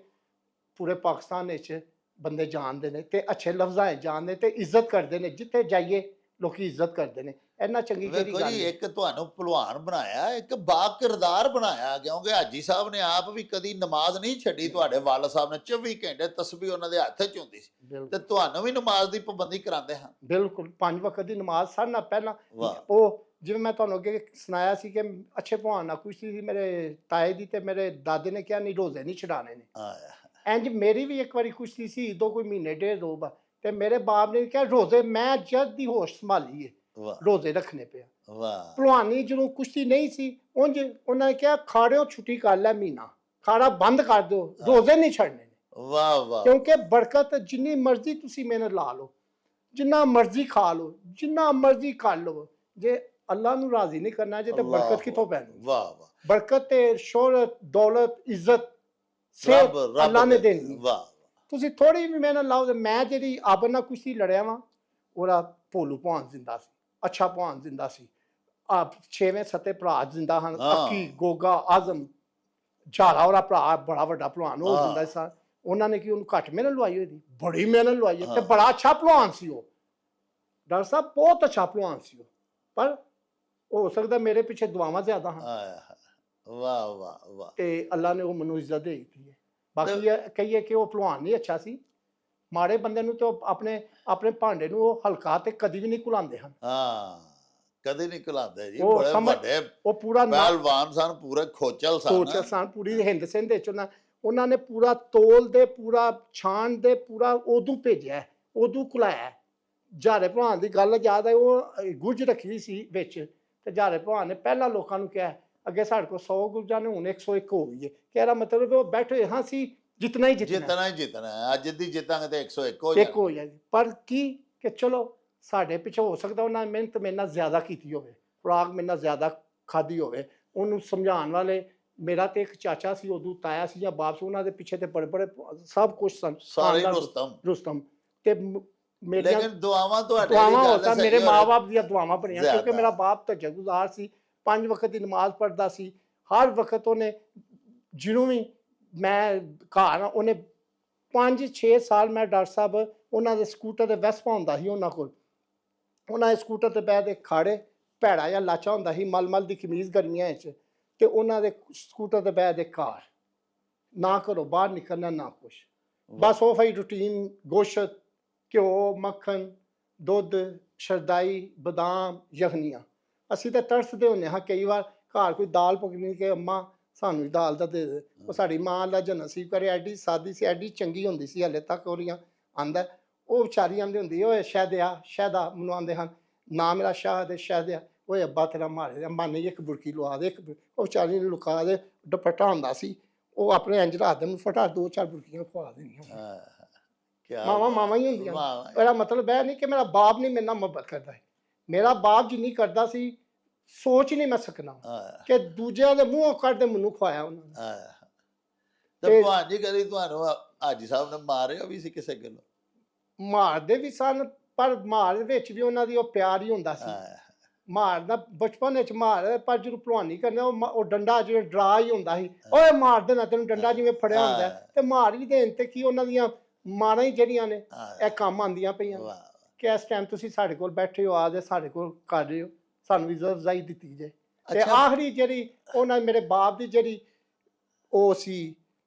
ਪੂਰੇ ਪਾਕਿਸਤਾਨ ਵਿੱਚ ਬੰਦੇ ਜਾਣਦੇ ਨੇ, ਤੇ ਅੱਛੇ ਲਫ਼ਜ਼ਾਂ 'ਚ ਜਾਣਦੇ, ਤੇ ਇੱਜ਼ਤ ਕਰਦੇ ਨੇ। ਜਿੱਥੇ ਜਾਈਏ ਲੋਕੀ ਇੱਜ਼ਤ ਕਰਦੇ ਨੇ। ਇੰਨਾ ਚੰਗੀ ਕਿਹੜੀ ਵੇਖੋ ਗੱਲ ਜੀ, ਹੈ। ਇੱਕ ਤੁਹਾਨੂੰ ਭਲਵਾਨ ਬਣਾਇਆ, ਇੱਕ ਬਾ ਕਿਰਦਾਰ ਬਣਾਇਆ, ਕਿਉਂਕਿ ਹਾਜੀ ਸਾਹਿਬ ਨੇ ਆਪ ਵੀ ਕਦੀ ਨਮਾਜ਼ ਨਹੀਂ ਛੱਡੀ। ਤੁਹਾਡੇ ਵਾਲਦ ਸਾਹਿਬ ਨੇ 24 ਘੰਟੇ ਤਸਬੀਹ ਉਹਨਾਂ ਦੇ ਹੱਥ 'ਚ ਹੁੰਦੀ ਸੀ, ਤੇ ਬਿਲਕੁਲ ਤੁਹਾਨੂੰ ਵੀ ਨਮਾਜ਼ ਦੀ ਪਾਬੰਦੀ ਕਰਾਉਂਦੇ ਹਨ। ਬਿਲਕੁਲ 5 ਵਕਤ ਦੀ ਨਮਾਜ਼ ਸਾਰਿਆਂ ਨਾਲ ਪਹਿਲਾਂ। ਵਾਹ। ਉਹ ਜਿਵੇਂ ਮੈਂ ਤੁਹਾਨੂੰ ਅੱਗੇ ਸੁਣਾਇਆ ਸੀ ਕਿ ਅੱਛੇ ਭਲਵਾਨ ਨਾਲ ਕੁਸ਼ਤੀ ਸੀ ਮੇਰੇ ਤਾਏ ਦੀ, ਤੇ ਮੇਰੇ ਦਾਦੇ ਨੇ ਕਿਹਾ ਨਹੀਂ ਰੋਜ਼ੇ ਨਹੀਂ ਛਡਾਣੇ ਨੇ। ਆਇਆ। ਇੰਜ ਮੇਰੀ ਵੀ ਇੱਕ ਵਾਰੀ ਕੁਸ਼ਤੀ ਸੀ, ਦੋ ਕੋਈ ਮਹੀਨੇ ਡੇਢ ਦੋ ਬਾਅਦ, ਤੇ ਮੇਰੇ ਬਾਪ ਨੇ ਕਿਹਾ ਰੋਜ਼ੇ, ਮੈਂ ਜਦ ਦੀ ਹੋਸ਼ ਸੰਭਾਲੀ ਹੈ ਵਾਹ ਰੋਜ਼ੇ ਰੱਖਣੇ ਪਿਆ। ਵਾਹ ਭਲਵਾਨੀ ਜਦੋਂ ਕੁਸ਼ਤੀ ਨਹੀਂ ਸੀ ਉਂਝ ਉਹਨਾਂ ਨੇ ਕਿਹਾ ਖਾੜਿਓ ਛੁੱਟੀ ਕਰ ਲੈ, ਮਹੀਨਾ ਖਾੜਾ ਬੰਦ ਕਰ ਦਿਓ, ਰੋਜ਼ੇ ਨਹੀਂ ਛੱਡਣੇ ਨੇ। ਵਾਹ ਵਾਹ। ਕਿਉਂਕਿ ਬਰਕਤ ਜਿੰਨੀ ਮਰਜ਼ੀ ਤੁਸੀਂ ਮਿਹਨਤ ਲਾ ਲਓ, ਜਿੰਨਾ ਮਰਜ਼ੀ ਖਾ ਲਓ, ਜਿੰਨਾ ਮਰਜ਼ੀ ਕਰ ਲਓ, ਜੇ ਅੱਲਾ ਨੂੰ ਰਾਜ਼ੀ ਨਹੀਂ ਕਰਨਾ ਜੇ, ਤੇ ਬਰਕਤ ਕਿੱਥੋਂ ਪੈਣੀ? ਵਾਹ ਵਾਹ। ਬਰਕਤ ਤੇ ਸ਼ੋਹਰਤ, ਦੌਲਤ, ਇੱਜ਼ਤ ਰੱਬ ਸਿਰਫ ਅੱਲਾ ਨੇ ਦੇਣੀ। ਵਾਹ। ਤੁਸੀਂ ਥੋੜੀ ਵੀ ਮਿਹਨਤ ਲਾਓ। ਤੇ ਮੈਂ ਜਿਹੜੀ ਆਬਰ ਨਾਲ ਕੁਸ਼ਤੀ ਲੜਿਆ ਵਾਂ, ਉਹਦਾ ਭੋਲੂ ਭਾਣ ਜ਼ਿੰਦਾ ਸੀ, ਅੱਛਾ ਭਾਣ ਜ਼ਿੰਦਾ ਸੀ, ਆਪ 6ਵੇਂ 7ਵੇਂ ਭਰਾ ਜ਼ਿੰਦਾ ਹਨ, ਅੱਕੀ, ਗੋਗਾ, ਆਜ਼ਮ, ਝਾਰਾ ਉਹਦਾ ਭਰਾ ਬੜਾ ਵੱਡਾ ਭਲਵਾਨ, ਉਹ ਜ਼ਿੰਦਾ ਸੀ। ਉਹਨਾਂ ਨੇ ਕੀ ਉਹਨੂੰ ਘੱਟ ਮਿਹਨਤ ਲਵਾਈ ਹੋਈ ਸੀ? ਬੜੀ ਮਿਹਨਤ ਲਵਾਈ ਹੈ, ਤੇ ਬੜਾ ਅੱਛਾ ਭਲਵਾਨ ਸੀ ਉਹ। ਡਾਕਟਰ ਸਾਹਿਬ ਬਹੁਤ ਅੱਛਾ ਭਲਵਾਨ ਸੀ ਉਹ, ਪਰ ਹੋ ਸਕਦਾ ਮੇਰੇ ਪਿੱਛੇ ਦੁਆਵਾਂ ਜ਼ਿਆਦਾ ਹਨ। ਵਾਹ ਵਾਹ ਵਾਹ। ਤੇ ਅੱਲਾ ਨੇ ਉਹ ਮੈਨੂੰ ਇੱਜ਼ਤ ਦੇ ਦਿੱਤੀ ਹੈ। ਬਾਕੀ ਕਹੀਏ ਕਿ ਉਹ ਭਲਵਾਨ ਨਹੀਂ ਅੱਛਾ ਸੀ, ਮਾੜੇ ਬੰਦੇ ਨੂੰ ਤੇ ਆਪਣੇ ਆਪਣੇ ਭਾਂਡੇ ਨੂੰ ਉਹ ਹਲਕਾ ਤੇ ਕਦੀ ਵੀ ਨਹੀਂ ਘੁਲਾਉਂਦੇ ਹਨ। ਹਾਂ, ਕਦੇ ਨਹੀਂ ਘੁਲਾਉਂਦੇ ਜੀ। ਉਹ ਬੜੇ ਵੱਡੇ ਉਹ ਪੂਰਾ ਪਹਿਲਵਾਨ ਸਨ, ਪੂਰੇ ਖੋਚਲ ਸਨ ਪੂਰੀ ਹਿੰਦ ਸਿੰਧ ਵਿੱਚ। ਉਹਨਾਂ ਨੇ ਪੂਰਾ ਤੋਲ ਦੇ, ਪੂਰਾ ਛਾਣ ਦੇ, ਪੂਰਾ ਉਦੋਂ ਭੇਜਿਆ, ਉਦੋਂ ਘੁਲਾਇਆ। ਜਾਰੇ ਭਲਵਾਨ ਦੀ ਗੱਲ ਯਾਦ ਹੈ, ਉਹ ਗੁੱਜ ਰੱਖੀ ਸੀ ਵਿੱਚ, ਤੇ ਜਾਰੇ ਭਲਵਾਨ ਨੇ ਪਹਿਲਾਂ ਲੋਕਾਂ ਨੂੰ ਕਿਹਾ, ਅੱਗੇ ਸਾਡੇ ਕੋਲ 100 ਗੁੱਜਾਂ ਨੇ, ਹੁਣ 101 ਹੋ ਗਈ ਹੈ। ਕਹਿ ਮਤਲਬ ਉਹ ਬੈਠੇ ਹਾਂ ਸੀ ਜਿਤਨਾ ਹੀ ਜਿੱਤਣਾ। ਅੱਜ ਦੀ ਜਿੱਤਾਂਗੇ ਤੇ 101 ਹੋ ਜਾਏ। ਪਰ ਕੀ ਕਿ ਚਲੋ ਸਾਡੇ ਪਿੱਛੇ ਹੋ ਸਕਦਾ ਉਹਨਾਂ ਨੇ ਮਿਹਨਤ ਮੇਰੇ ਨਾਲ ਜ਼ਿਆਦਾ ਕੀਤੀ ਹੋਵੇ, ਖੁਰਾਕ ਮੇਰੇ ਨਾਲ ਜ਼ਿਆਦਾ ਖਾਧੀ ਹੋਵੇ। ਉਹਨੂੰ ਸਮਝਾਉਣ ਵਾਲੇ ਮੇਰਾ ਤੇ ਇੱਕ ਚਾਚਾ ਸੀ, ਉਦੋਂ ਤਾਇਆ ਸੀ ਜਾਂ ਬਾਪ ਸੀ, ਉਹਨਾਂ ਦੇ ਪਿੱਛੇ ਤੇ ਬੜੇ ਬੜੇ ਸਭ ਕੁਝ ਸਨ, ਸਾਰੇ ਰੁਸਤਮ। ਤੇ ਮੇਰੀਆਂ ਦੁਆਵਾਂ ਮੇਰੇ ਮਾਂ-ਬਾਪ ਦੀਆਂ ਦੁਆਵਾਂ ਬਣੀਆਂ, ਕਿਉਂਕਿ ਮੇਰਾ ਬਾਪ ਤਜੱਗੁਜ਼ਾਰ ਸੀ, 5 ਵਕਤ ਦੀ ਨਮਾਜ਼ ਪੜ੍ਹਦਾ ਸੀ। ਹਰ ਵਕਤ ਉਹਨੇ, ਜਿਹਨੂੰ ਵੀ ਮੈਂ ਘਰ, ਉਹਨੇ 5-6 ਸਾਲ ਮੈਂ ਡਾਕਟਰ ਸਾਹਿਬ ਉਹਨਾਂ ਦੇ ਸਕੂਟਰ 'ਤੇ ਵੈਸਪਾ ਹੁੰਦਾ ਸੀ ਉਹਨਾਂ ਕੋਲ, ਉਹਨਾਂ ਦੇ ਸਕੂਟਰ 'ਤੇ ਬਹਿ ਕੇ ਖਾੜੇ, ਭੈੜਾ ਜਿਹਾ ਲਾਚਾ ਹੁੰਦਾ ਸੀ, ਮਲਮਲ ਦੀ ਕਮੀਜ਼ ਗਰਮੀਆਂ 'ਚ, ਤੇ ਉਹਨਾਂ ਦੇ ਸਕੂਟਰ 'ਤੇ ਬਹਿ ਕੇ ਘਰ, ਨਾ ਘਰੋਂ ਬਾਹਰ ਨਿਕਲਣਾ ਨਾ ਕੁਛ, ਬਸ ਉਹ ਹੀ ਰੂਟੀਨ। ਗੋਸ਼ਤ, ਘਿਓ, ਮੱਖਣ, ਦੁੱਧ, ਸ਼ਰਦਾਈ, ਬਦਾਮ, ਯਖਨੀਆਂ। ਅਸੀਂ ਤਾਂ ਤਰਸਦੇ ਹੁੰਦੇ ਹਾਂ ਕਈ ਵਾਰ, ਘਰ ਕੋਈ ਦਾਲ ਪਕਣੀ ਕਿ ਅੰਮਾ ਸਾਨੂੰ ਵੀ ਦਾਲ ਦਾ ਦੇ ਦੇ। ਉਹ ਸਾਡੀ ਮਾਂ ਅੱਲਾ ਜਨਸੀਬ ਕਰੇ, ਐਡੀ ਸਾਦੀ ਸੀ, ਐਡੀ ਚੰਗੀ ਹੁੰਦੀ ਸੀ, ਹਾਲੇ ਤੱਕ ਉਹਦੀਆਂ ਆਂਦਾ। ਉਹ ਵਿਚਾਰੀ ਆਂਦੀ ਹੁੰਦੀ, ਓਏ ਸ਼ਹਿਦਿਆ, ਸ਼ਹਿਦਾ ਮੈਨੂੰ ਆਂਦੇ ਹਨ, ਨਾ ਮੇਰਾ ਸ਼ਾਹ ਦੇ ਸ਼ਹਿਦਿਆ, ਓਏ ਅੱਬਾ ਤੇਰਾ ਮਾਰੇ, ਅੰਮਾ ਨਹੀਂ ਇੱਕ ਬੁਰਕੀ ਲਵਾ ਦੇ, ਉਹ ਵਿਚਾਰੀ ਨੂੰ ਲੁਕਾ ਦੇ। ਦੁਪੱਟਾ ਹੁੰਦਾ ਸੀ, ਉਹ ਆਪਣੇ ਇੰਜ ਰਾਤ ਨੂੰ ਫਟਾ 2-4 ਬੁਰਕੀਆਂ ਖਵਾ ਦੇਣੀਆਂ। ਮਾਵਾਂ ਹੀ ਹੁੰਦੀਆਂ। ਇਹਦਾ ਮਤਲਬ ਇਹ ਨਹੀਂ ਕਿ ਮੇਰਾ ਬਾਪ ਨਹੀਂ ਮੇਰੇ ਨਾਲ ਮੁਹੱਬਤ ਕਰਦਾ ਹੈ, ਮੇਰਾ ਬਾਪ ਜਿੰਨੀ ਕਰਦਾ ਸੀ, ਸੋਚ ਨਹੀਂ ਮੈਂ ਸਕਣਾ ਕਿ ਦੂਜਿਆਂ ਦੇ ਮੂੰਹੋਂ ਕੱਢ ਕੇ ਮੈਨੂੰ ਖਵਾਇਆ ਉਹਨਾਂ ਨੇ। ਤੇ ਭਾਜੀ ਕਦੀ ਤੁਹਾਨੂੰ ਹਾਜੀ ਸਾਹਿਬ ਨੇ ਮਾਰਿਆ ਵੀ ਸੀ ਕਿਸੇ ਗੱਲੋਂ? ਮਾਰਦੇ ਵੀ ਸਨ, ਪਰ ਮਾਰ ਵਿੱਚ ਵੀ ਉਹਨਾਂ ਦੀ ਉਹ ਪਿਆਰ ਹੀ ਹੁੰਦਾ ਸੀ। ਮਾਰਦਾ ਬਚਪਨ ਵਿੱਚ ਮਾਰ, ਪਰ ਜਦੋਂ ਭਲਵਾਨੀ ਕਰਨਾ ਉਹ ਡੰਡਾ ਜਿਵੇਂ ਡਰਾ ਹੀ ਹੁੰਦਾ ਸੀ, ਓਏ ਮਾਰ ਦੇਣਾ ਤੈਨੂੰ, ਡੰਡਾ ਜਿਵੇਂ ਫੜਿਆ ਹੁੰਦਾ, ਤੇ ਮਾਰ ਵੀ ਦੇਣ ਤੇ ਕੀ ਉਹਨਾਂ ਦੀਆਂ ਮਾਰਾਂ ਹੀ ਜਿਹੜੀਆਂ ਨੇ ਇਹ ਕੰਮ ਆਉਂਦੀਆਂ ਪਈਆਂ ਕਿ ਇਸ ਟਾਈਮ ਤੁਸੀਂ ਸਾਡੇ ਕੋਲ ਬੈਠੇ ਹੋ, ਆ ਦੇ ਸਾਡੇ ਕੋਲ ਕਰ ਰਹੇ ਹੋ, ਸਾਨੂੰ ਇੱਜ਼ਤ ਅਫਜ਼ਾਈ ਦਿੱਤੀ ਜੇ। ਤੇ ਆਖਰੀ ਜਿਹੜੀ ਉਹਨਾਂ ਮੇਰੇ ਬਾਪ ਦੀ ਜਿਹੜੀ ਉਹ ਸੀ,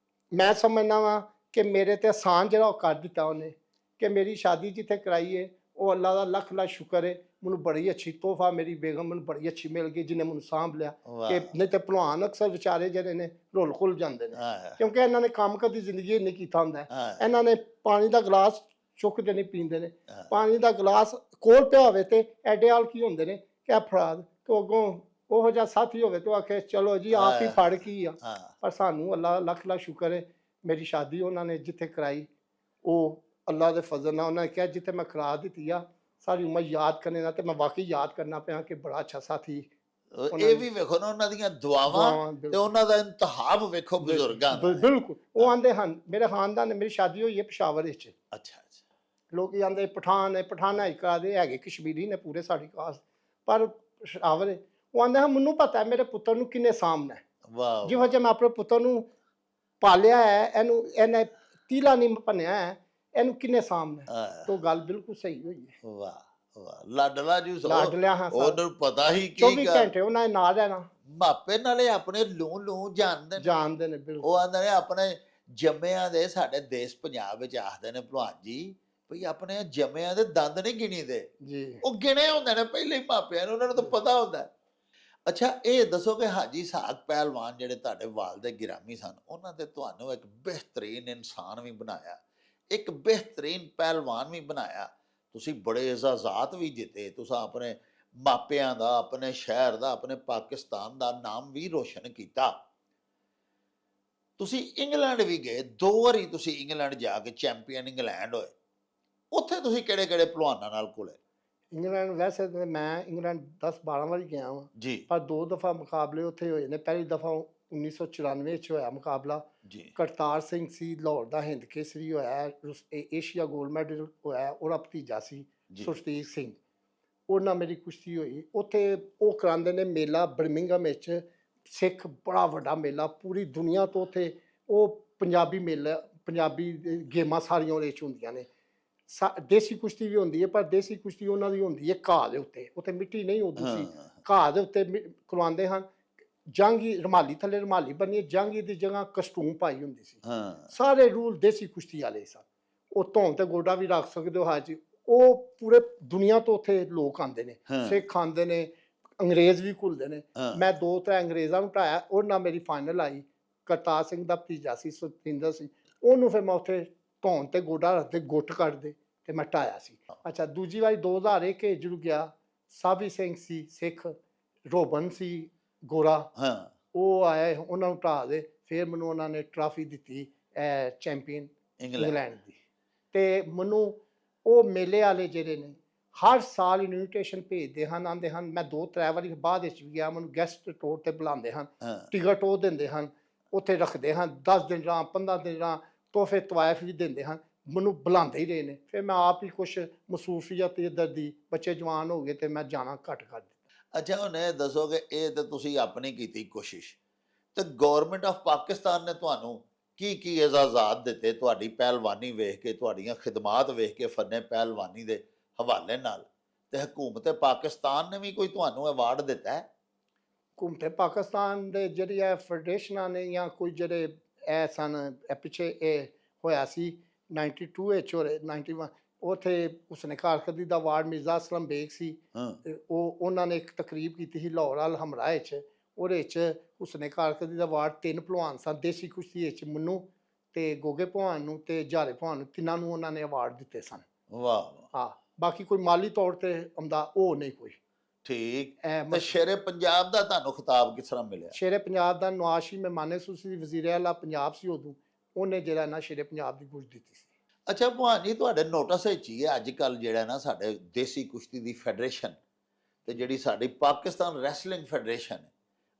ਮੈਂ ਸਮਝਦਾ ਵਾਂ ਕਿ ਮੇਰੇ ਤੇ ਆਸਾਨ ਜਿਹੜਾ ਉਹ ਕਰ ਦਿੱਤਾ ਉਹਨੇ, ਕਿ ਮੇਰੀ ਸ਼ਾਦੀ ਜਿੱਥੇ ਕਰਾਈ ਹੈ, ਉਹ ਅੱਲਾ ਦਾ ਲੱਖ ਲੱਖ ਸ਼ੁਕਰ ਹੈ, ਮੈਨੂੰ ਬੜੀ ਅੱਛੀ ਤੋਹਫਾ ਮੇਰੀ ਬੇਗਮ ਮੈਨੂੰ ਬੜੀ ਅੱਛੀ ਮਿਲ ਗਈ, ਜਿਹਨੇ ਮੈਨੂੰ ਸਾਂਭ ਲਿਆ। ਕਿ ਨਹੀਂ ਤੇ ਭਲਵਾਨ ਅਕਸਰ ਵਿਚਾਰੇ ਜਿਹੜੇ ਨੇ ਰੁੱਲ ਖੁੱਲ ਜਾਂਦੇ ਨੇ, ਕਿਉਂਕਿ ਇਹਨਾਂ ਨੇ ਕੰਮ ਕਦੀ ਜ਼ਿੰਦਗੀ ਨਹੀਂ ਕੀਤਾ ਹੁੰਦਾ। ਇਹਨਾਂ ਨੇ ਪਾਣੀ ਦਾ ਗਲਾਸ ਚੁੱਕਦੇ ਨਹੀਂ ਪੀਂਦੇ ਨੇ, ਪਾਣੀ ਦਾ ਗਲਾਸ ਕੋਲ ਪਿਆ ਹੋਵੇ ਤੇ ਐਡੇ ਹਾਲ ਕੀ ਹੁੰਦੇ ਨੇ ਕਿ ਆ ਫੜਾ ਤੋਂ ਅੱਗੋਂ ਉਹੋ ਜਿਹਾ ਸਾਥੀ ਹੋਵੇ ਤੇ ਆਖੇ ਚਲੋ ਜੀ ਆਪ ਹੀ ਫੜ ਕੀ ਆ। ਪਰ ਸਾਨੂੰ ਅੱਲਾ ਲੱਖ ਲੱਖ ਸ਼ੁਕਰ ਹੈ, ਮੇਰੀ ਸ਼ਾਦੀ ਉਹਨਾਂ ਨੇ ਜਿੱਥੇ ਕਰਾਈ, ਉਹ ਅੱਲਾ ਦੇ ਫਜ਼ਲ ਨਾਲ ਉਹਨਾਂ ਨੇ ਕਿਹਾ ਜਿੱਥੇ ਮੈਂ ਕਰਾ ਦਿੱਤੀ ਆ, ਸਾਰੀ ਉਮਰ ਯਾਦ ਕਰਨੇ ਨਾਲ, ਤੇ ਮੈਂ ਵਾਕਈ ਯਾਦ ਕਰਨਾ ਪਿਆ ਕਿ ਬੜਾ ਅੱਛਾ ਸਾਥੀ। ਇਹ ਵੀ ਵੇਖੋ ਨਾ ਉਹਨਾਂ ਦੀਆਂ ਦੁਆਵਾਂ ਤੇ ਉਹਨਾਂ ਦਾ ਇੰਤਹਾਬ ਵੇਖੋ ਬਜ਼ੁਰਗਾਂ ਦਾ। ਬਿਲਕੁਲ ਉਹ ਆਂਦੇ ਹਨ, ਮੇਰੇ ਖਾਨਦਾਨ ਨੇ, ਮੇਰੀ ਸ਼ਾਦੀ ਹੋਈ ਹੈ ਪਸ਼ਾਵਰ ਵਿੱਚ। ਅੱਛਾ ਅੱਛਾ। ਲੋਕੀ ਆਂਦੇ ਪਠਾਨ ਹੈ, ਪਠਾਨਾ ਹੀ ਕਰਾਦੇ ਹੈਗੇ, ਕਸ਼ਮੀਰੀ ਨੇ ਪੂਰੇ ਸਾਡੀ ਕਾਸਟ, ਪਰ ਪਸ਼ਾਵਰ ਉਹ ਆਂਦੇ ਹਾਂ ਮੈਨੂੰ ਪਤਾ ਮੇਰੇ ਪੁੱਤਰ ਨੂੰ ਕਿੰਨੇ ਸਾਂਭਣਾ ਹੈ। ਵਾਹ। ਜਿਹੋ ਜਿਹਾ ਮੈਂ ਆਪਣੇ ਪੁੱਤਰ ਨੂੰ ਪਾਲਿਆ ਹੈ, ਇਹਨੇ ਤੀਲਾ ਨਹੀਂ ਭੰਨਿਆ ਹੈ, ਇਹਨੂੰ ਕਿੰਨੇ ਸਾਂਭਣਾ ਹੈ। ਤਾਂ ਗੱਲ ਬਿਲਕੁਲ ਸਹੀ ਹੋਈ ਹੈ। ਵਾਹ। ਵਾਹ, ਲਾਡਲਾ ਜੀ ਲਾਡਲਿਆ ਹਾਂ ਸਰ। ਉਹਨੂੰ ਪਤਾ ਹੀ ਕੀ 24 ਘੰਟੇ ਉਹਨਾਂ ਨੇ ਨਾਲ ਰਹਿਣਾ, ਮਾਪੇ ਨਾਲੇ ਆਪਣੇ ਲੂ ਜਾਣਦੇ ਨੇ। ਜਾਣਦੇ ਨੇ ਉਹ ਬਿਲਕੁਲ। ਆਂਦੇ ਨੇ ਆਪਣੇ ਜੰਮਿਆਂ ਦੇ, ਸਾਡੇ ਦੇਸ਼ ਪੰਜਾਬ ਵਿੱਚ ਆਖਦੇ ਨੇ ਭਲਵਾਨ ਜੀ ਭਈ ਆਪਣੇ ਜੰਮਿਆਂ ਦੇ ਦੰਦ ਨਹੀਂ ਗਿਣੀਦੇ, ਜੀ ਉਹ ਗਿਣੇ ਹੁੰਦੇ ਨੇ ਪਹਿਲੇ ਹੀ ਮਾਪਿਆਂ ਨੂੰ, ਉਹਨਾਂ ਨੂੰ ਤਾਂ ਪਤਾ ਹੁੰਦਾ ਹੈ। ਅੱਛਾ ਇਹ ਦੱਸੋ ਕਿ ਹਾਜੀ ਸਾਹਕ ਪਹਿਲਵਾਨ ਜਿਹੜੇ ਤੁਹਾਡੇ ਵਾਲਦੇ ਗਿਰਾਮੀ ਸਨ, ਉਹਨਾਂ ਤੇ ਤੁਹਾਨੂੰ ਇੱਕ ਬਿਹਤਰੀਨ ਇਨਸਾਨ ਵੀ ਬਣਾਇਆ, ਇੱਕ ਬਿਹਤਰੀਨ ਪਹਿਲਵਾਨ ਵੀ ਬਣਾਇਆ, ਤੁਸੀਂ ਬੜੇ ਇਜ਼ਾਜ਼ਾਤ ਵੀ ਜਿੱਤੇ, ਤੁਸੀਂ ਆਪਣੇ ਮਾਪਿਆਂ ਦਾ, ਆਪਣੇ ਸ਼ਹਿਰ ਦਾ, ਆਪਣੇ ਪਾਕਿਸਤਾਨ ਦਾ ਨਾਮ ਵੀ ਰੋਸ਼ਨ ਕੀਤਾ। ਤੁਸੀਂ ਇੰਗਲੈਂਡ ਵੀ ਗਏ, 2 ਵਾਰੀ ਤੁਸੀਂ ਇੰਗਲੈਂਡ ਜਾ ਕੇ ਚੈਂਪੀਅਨ ਇੰਗਲੈਂਡ ਹੋਏ, ਉੱਥੇ ਤੁਸੀਂ ਕਿਹੜੇ ਕਿਹੜੇ ਭਲਵਾਨਾਂ ਨਾਲ ਘੁਲੇ? ਇੰਗਲੈਂਡ ਵੈਸੇ ਤਾਂ ਮੈਂ ਇੰਗਲੈਂਡ 10-12 ਵਾਰੀ ਗਿਆ ਹਾਂ, ਜੀ ਪਰ 2 ਦਫਾ ਮੁਕਾਬਲੇ ਉੱਥੇ ਹੋਏ ਨੇ। ਪਹਿਲੀ ਦਫਾ 1994 ਚ ਹੋਇਆ ਮੁਕਾਬਲਾ, ਜੀ ਕਰਤਾਰ ਸਿੰਘ ਸੀ, ਲਾਹੌਰ ਦਾ ਹਿੰਦ ਕੇਸਰੀ ਹੋਇਆ, ਏਸ਼ੀਆ ਗੋਲਡ ਮੈਡਲ ਹੋਇਆ, ਉਹਦਾ ਭਤੀਜਾ ਸੀ ਜੀ ਸੁਰਜੀਤ ਸਿੰਘ, ਉਹਨਾਂ ਮੇਰੀ ਕੁਸ਼ਤੀ ਹੋਈ ਉੱਥੇ। ਉਹ ਕਰਾਉਂਦੇ ਨੇ ਮੇਲਾ ਬਰਮਿੰਘਮ ਵਿੱਚ, ਸਿੱਖ ਬੜਾ ਵੱਡਾ ਮੇਲਾ, ਪੂਰੀ ਦੁਨੀਆ ਤੋਂ ਉੱਥੇ ਉਹ ਪੰਜਾਬੀ ਮੇਲਾ, ਪੰਜਾਬੀ ਗੇਮਾਂ ਸਾਰੀਆਂ ਉਹਦੇ 'ਚ ਹੁੰਦੀਆਂ ਨੇ। ਦੇਸੀ ਕੁਸ਼ਤੀ ਵੀ ਹੁੰਦੀ ਹੈ, ਪਰ ਦੇਸੀ ਕੁਸ਼ਤੀ ਉਹਨਾਂ ਦੀ ਹੁੰਦੀ ਹੈ ਘਾਹ ਦੇ ਉੱਤੇ, ਉੱਥੇ ਮਿੱਟੀ ਨਹੀਂ ਹੁੰਦੀ ਸੀ, ਹਾਂ ਘਾਹ ਦੇ ਉੱਤੇ ਕਰਵਾਉਂਦੇ ਹਨ। ਜੰਗੀ ਰੁਮਾਲੀ ਥੱਲੇ ਰੁਮਾਲੀ ਬੰਨੀ, ਜੰਗੀ ਦੀ ਜਗ੍ਹਾ ਕਸਟੂਮ ਪਾਈ ਹੁੰਦੀ ਸੀ। ਹਾਂ ਸਾਰੇ ਰੂਲ ਦੇਸੀ ਕੁਸ਼ਤੀ ਵਾਲੇ ਸਨ। ਉਹ ਧੌਣ ਤੇ ਗੋਡਾ ਵੀ ਰੱਖ ਸਕਦੇ ਹੋ ਹਾਜੀ। ਉਹ ਪੂਰੇ ਦੁਨੀਆ ਤੋਂ ਉੱਥੇ ਲੋਕ ਆਉਂਦੇ ਨੇ, ਹਾਂ। ਸਿੱਖ ਆਉਂਦੇ ਨੇ, ਅੰਗਰੇਜ਼ ਵੀ ਘੁਲਦੇ ਨੇ। ਹਾਂ ਮੈਂ 2-3 ਅੰਗਰੇਜ਼ਾਂ ਨੂੰ ਢਾਇਆ, ਉਹਨਾਂ ਨਾਲ ਮੇਰੀ ਫਾਈਨਲ ਆਈ। ਕਰਤਾਰ ਸਿੰਘ ਦਾ ਭਤੀਜਾ ਸੀ ਸੁਖਿੰਦਰ ਸਿੰਘ, ਉਹਨੂੰ ਫਿਰ ਮੈਂ ਉੱਥੇ ਧੌਣ ਤੇ ਗੋਡਾ ਰੱਖਦੇ ਗੁੱਟ ਕੱਢਦੇ ਤੇ ਮੈਂ ਢਾਇਆ ਸੀ। ਅੱਛਾ ਦੂਜੀ ਵਾਰੀ 2001 ਜਰੂਰ ਗਿਆ, ਸਾਬੀ ਸਿੰਘ ਸੀ ਸਿੱਖ, ਰੋਬਨ ਸੀ ਗੋਰਾ, ਹਾਂ ਉਹ ਆਏ, ਉਹਨਾਂ ਨੂੰ ਢਾਹ ਦੇ, ਫਿਰ ਮੈਨੂੰ ਉਹਨਾਂ ਨੇ ਟਰਾਫੀ ਦਿੱਤੀ ਚੈਂਪੀਅਨ ਇੰਗਲੈਂਡ ਦੀ। ਤੇ ਮੈਨੂੰ ਉਹ ਮੇਲੇ ਵਾਲੇ ਜਿਹੜੇ ਨੇ ਹਰ ਸਾਲ ਇਨਵੀਟੇਸ਼ਨ ਭੇਜਦੇ ਹਨ, ਆਉਂਦੇ ਹਨ। ਮੈਂ 2-3 ਵਾਰੀ ਬਾਅਦ ਵਿੱਚ ਵੀ ਗਿਆ, ਮੈਨੂੰ ਗੈਸਟ ਤੌਰ ਤੇ ਬੁਲਾਉਂਦੇ ਹਨ, ਹਾਂ ਟਿਕਟ ਉਹ ਦਿੰਦੇ ਹਨ, ਉੱਥੇ ਰੱਖਦੇ ਹਨ 10 ਦਿਨ ਜਾਂ 15 ਦਿਨ ਜਾਂ ਤੋਹਫੇ ਤਵਾਇਫ ਵੀ ਦਿੰਦੇ ਹਨ, ਮੈਨੂੰ ਬੁਲਾਉਂਦੇ ਹੀ ਰਹੇ ਨੇ। ਫਿਰ ਮੈਂ ਆਪ ਹੀ ਕੁਛ ਮਸੂਫੀਅਤ ਇੱਧਰ ਦੀ, ਬੱਚੇ ਜਵਾਨ ਹੋ ਗਏ ਤੇ ਮੈਂ ਜਾਣਾ ਘੱਟ ਕਰ ਦਿੱਤਾ। ਅੱਛਾ ਹੁਣ ਇਹ ਦੱਸੋ ਕਿ ਇਹ ਤਾਂ ਤੁਸੀਂ ਆਪਣੀ ਕੀਤੀ ਕੋਸ਼ਿਸ਼, ਤੇ ਗਵਰਨਮੈਂਟ ਆਫ ਪਾਕਿਸਤਾਨ ਨੇ ਤੁਹਾਨੂੰ ਕੀ ਕੀ ਇਜਾਜ਼ਾਤ ਦਿੱਤੇ ਤੁਹਾਡੀ ਪਹਿਲਵਾਨੀ ਵੇਖ ਕੇ, ਤੁਹਾਡੀਆਂ ਖਿਦਮਾਤ ਵੇਖ ਕੇ ਫਨੇ ਪਹਿਲਵਾਨੀ ਦੇ ਹਵਾਲੇ ਨਾਲ, ਤੇ ਹਕੂਮਤ ਪਾਕਿਸਤਾਨ ਨੇ ਵੀ ਕੋਈ ਤੁਹਾਨੂੰ ਅਵਾਰਡ ਦਿੱਤਾ ਹੈ? ਹਕੂਮਤ ਪਾਕਿਸਤਾਨ ਦੇ ਜਿਹੜੀਆਂ ਫੈਡਰੇਸ਼ਨਾਂ ਨੇ ਜਾਂ ਕੋਈ ਜਿਹੜੇ ਇਹ ਸਨ, ਇਹ ਪਿੱਛੇ ਇਹ ਹੋਇਆ ਸੀ 92 ਵਿੱਚ ਹੋ 91, ਉੱਥੇ ਉਸਨੇ ਕਾਰਕਰਦਗੀ ਦਾ ਅਵਾਰਡ ਮਿਰਜ਼ਾ ਅਸਲਮ ਬੇਗ ਸੀ, ਹਾਂ ਤੇ ਉਹਨਾਂ ਨੇ ਇੱਕ ਤਕਰੀਬ ਕੀਤੀ ਸੀ ਲਾਹੌਰ ਵਾਲ ਹਮਰਾਹ 'ਚ, ਉਹਦੇ 'ਚ ਉਸਨੇ ਕਾਰਕਰਦਗੀ ਦਾ ਅਵਾਰਡ 3 ਭਲਵਾਨ ਸਨ ਦੇਸੀ ਕੁਸ਼ਤੀ ਵਿੱਚ, ਮੈਨੂੰ ਤੇ ਗੋਗੇ ਭਲਵਾਨ ਨੂੰ ਤੇ ਜਾਰੇ ਭਲਵਾਨ ਨੂੰ, ਤਿੰਨਾਂ ਨੂੰ ਉਹਨਾਂ ਨੇ ਅਵਾਰਡ ਦਿੱਤੇ ਸਨ। ਵਾਹ ਵਾਹ ਹਾਂ ਬਾਕੀ ਕੋਈ ਮਾਲੀ ਤੌਰ ਤੇ ਆਉਂਦਾ ਉਹ ਨਹੀਂ ਕੋਈ। ਠੀਕ। ਇਹ ਤੇ ਸ਼ੇਰੇ ਪੰਜਾਬ ਦਾ ਤੁਹਾਨੂੰ ਖਿਤਾਬ ਕਿਸ ਤਰ੍ਹਾਂ ਮਿਲਿਆ? ਸ਼ੇਰੇ ਪੰਜਾਬ ਦਾ ਨਵਾਜ਼ ਮਹਿਮਾਨੇ ਸੀ, ਵਜ਼ੀਰ ਆਲਾ ਪੰਜਾਬ ਸੀ ਉਦੋਂ, ਉਹਨੇ ਜਿਹੜਾ ਨਾ ਸ਼ੇਰੇ ਪੰਜਾਬ ਦੀ ਗੁਰਜ ਦਿੱਤੀ ਸੀ। ਅੱਛਾ ਭਗਵਾਨ ਜੀ ਤੁਹਾਡੇ ਨੋਟਿਸ ਵਿੱਚ ਹੀ ਹੈ ਅੱਜ ਕੱਲ੍ਹ ਜਿਹੜਾ ਨਾ ਸਾਡੇ ਦੇਸੀ ਕੁਸ਼ਤੀ ਦੀ ਫੈਡਰੇਸ਼ਨ ਤੇ ਜਿਹੜੀ ਸਾਡੀ ਪਾਕਿਸਤਾਨ ਰੈਸਲਿੰਗ ਫੈਡਰੇਸ਼ਨ ਹੈ,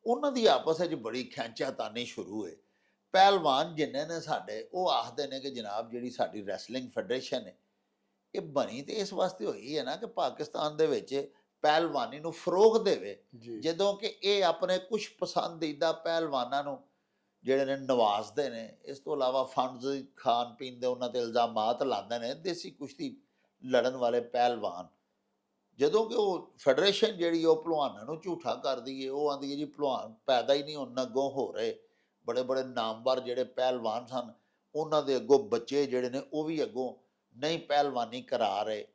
ਉਹਨਾਂ ਦੀ ਆਪਸ ਵਿੱਚ ਬੜੀ ਖਿੱਚਾਤਾਨੀ ਸ਼ੁਰੂ ਹੈ। ਪਹਿਲਵਾਨ ਜਿੰਨੇ ਨੇ ਸਾਡੇ ਉਹ ਆਖਦੇ ਨੇ ਕਿ ਜਨਾਬ ਜਿਹੜੀ ਸਾਡੀ ਰੈਸਲਿੰਗ ਫੈਡਰੇਸ਼ਨ ਹੈ ਇਹ ਬਣੀ ਤੇ ਇਸ ਵਾਸਤੇ ਹੋਈ ਹੈ ਨਾ ਕਿ ਪਾਕਿਸਤਾਨ ਦੇ ਵਿੱਚ ਪਹਿਲਵਾਨੀ ਨੂੰ ਫਰੋਗ ਦੇਵੇ, ਜੀ ਜਦੋਂ ਕਿ ਇਹ ਆਪਣੇ ਕੁਝ ਪਸੰਦੀਦਾ ਪਹਿਲਵਾਨਾਂ ਨੂੰ ਜਿਹੜੇ ਨੇ ਨਵਾਜ਼ਦੇ ਨੇ। ਇਸ ਤੋਂ ਇਲਾਵਾ ਫੰਡਸ ਖਾਣ ਪੀਣ ਦੇ ਉਹਨਾਂ ਤੇ ਇਲਜ਼ਾਮਾਤ ਲਾਉਂਦੇ ਨੇ ਦੇਸੀ ਕੁਸ਼ਤੀ ਲੜਨ ਵਾਲੇ ਪਹਿਲਵਾਨ, ਜਦੋਂ ਕਿ ਉਹ ਫੈਡਰੇਸ਼ਨ ਜਿਹੜੀ ਉਹ ਭਲਵਾਨਾਂ ਨੂੰ ਝੂਠਾ ਕਰਦੀ ਹੈ। ਉਹ ਆਂਦੀ ਹੈ ਜੀ ਭਲਵਾਨ ਪੈਦਾ ਹੀ ਨਹੀਂ ਹੁਣ ਅੱਗੋਂ ਹੋ ਰਹੇ, ਬੜੇ ਬੜੇ ਨਾਮਵਰ ਜਿਹੜੇ ਪਹਿਲਵਾਨ ਸਨ ਉਹਨਾਂ ਦੇ ਅੱਗੋਂ ਬੱਚੇ ਜਿਹੜੇ ਨੇ ਉਹ ਵੀ ਅੱਗੋਂ ਨਹੀਂ ਪਹਿਲਵਾਨੀ ਕਰਾ ਰਹੇ।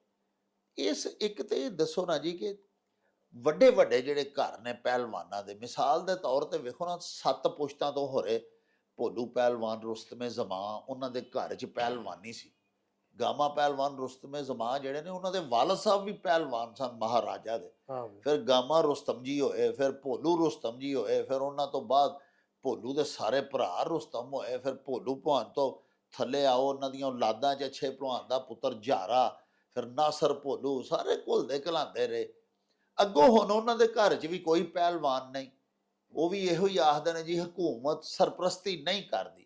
ਇਸ ਇੱਕ ਤੇ ਇਹ ਦੱਸੋ ਨਾ ਜੀ ਕਿ ਵੱਡੇ ਵੱਡੇ ਜਿਹੜੇ ਘਰ ਨੇ ਪਹਿਲਵਾਨਾਂ ਦੇ, ਮਿਸਾਲ ਦੇ ਤੌਰ ਤੇ ਵੇਖੋ ਨਾ 7 ਪੁਸ਼ਤਾਂ ਤੋਂ ਹੋ ਰਹੇ ਭੋਲੂ ਪਹਿਲਵਾਨ ਰੁਸਤਮੇ ਜ਼ਮਾਂ, ਉਹਨਾਂ ਦੇ ਘਰ 'ਚ ਪਹਿਲਵਾਨੀ ਸੀ। ਗਾਮਾ ਪਹਿਲਵਾਨ ਰੁਸਤਮੇ ਜ਼ਮਾਂ ਜਿਹੜੇ ਨੇ ਉਹਨਾਂ ਦੇ ਵਾਲਦ ਸਾਹਿਬ ਵੀ ਪਹਿਲਵਾਨ ਸਨ ਮਹਾਰਾਜਾ ਦੇ। ਹਾਂ ਫਿਰ ਗਾਮਾ ਰੁਸਤਮ ਜੀ ਹੋਏ, ਫਿਰ ਭੋਲੂ ਰੁਸਤਮ ਜੀ ਹੋਏ, ਫਿਰ ਉਹਨਾਂ ਤੋਂ ਬਾਅਦ ਭੋਲੂ ਦੇ ਸਾਰੇ ਭਰਾ ਰੁਸਤਮ ਹੋਏ, ਫਿਰ ਭੋਲੂ ਭਲਵਾਨ ਤੋਂ ਥੱਲੇ ਆਓ ਉਹਨਾਂ ਦੀਆਂ ਔਲਾਦਾਂ 'ਚ ਅੱਛੇ ਭਲਵਾਨ ਦਾ ਪੁੱਤਰ ਝਾਰਾ, ਫਿਰ ਨਾਸਰ ਭੋਲੂ, ਸਾਰੇ ਘੁਲਦੇ ਘਲਾਉਂਦੇ ਰਹੇ। ਅੱਗੋਂ ਹੁਣ ਉਹਨਾਂ ਦੇ ਘਰ 'ਚ ਵੀ ਕੋਈ ਪਹਿਲਵਾਨ ਨਹੀਂ, ਉਹ ਵੀ ਇਹੋ ਹੀ ਆਖਦੇ ਨੇ ਜੀ ਹਕੂਮਤ ਸਰਪ੍ਰਸਤੀ ਨਹੀਂ ਕਰਦੀ।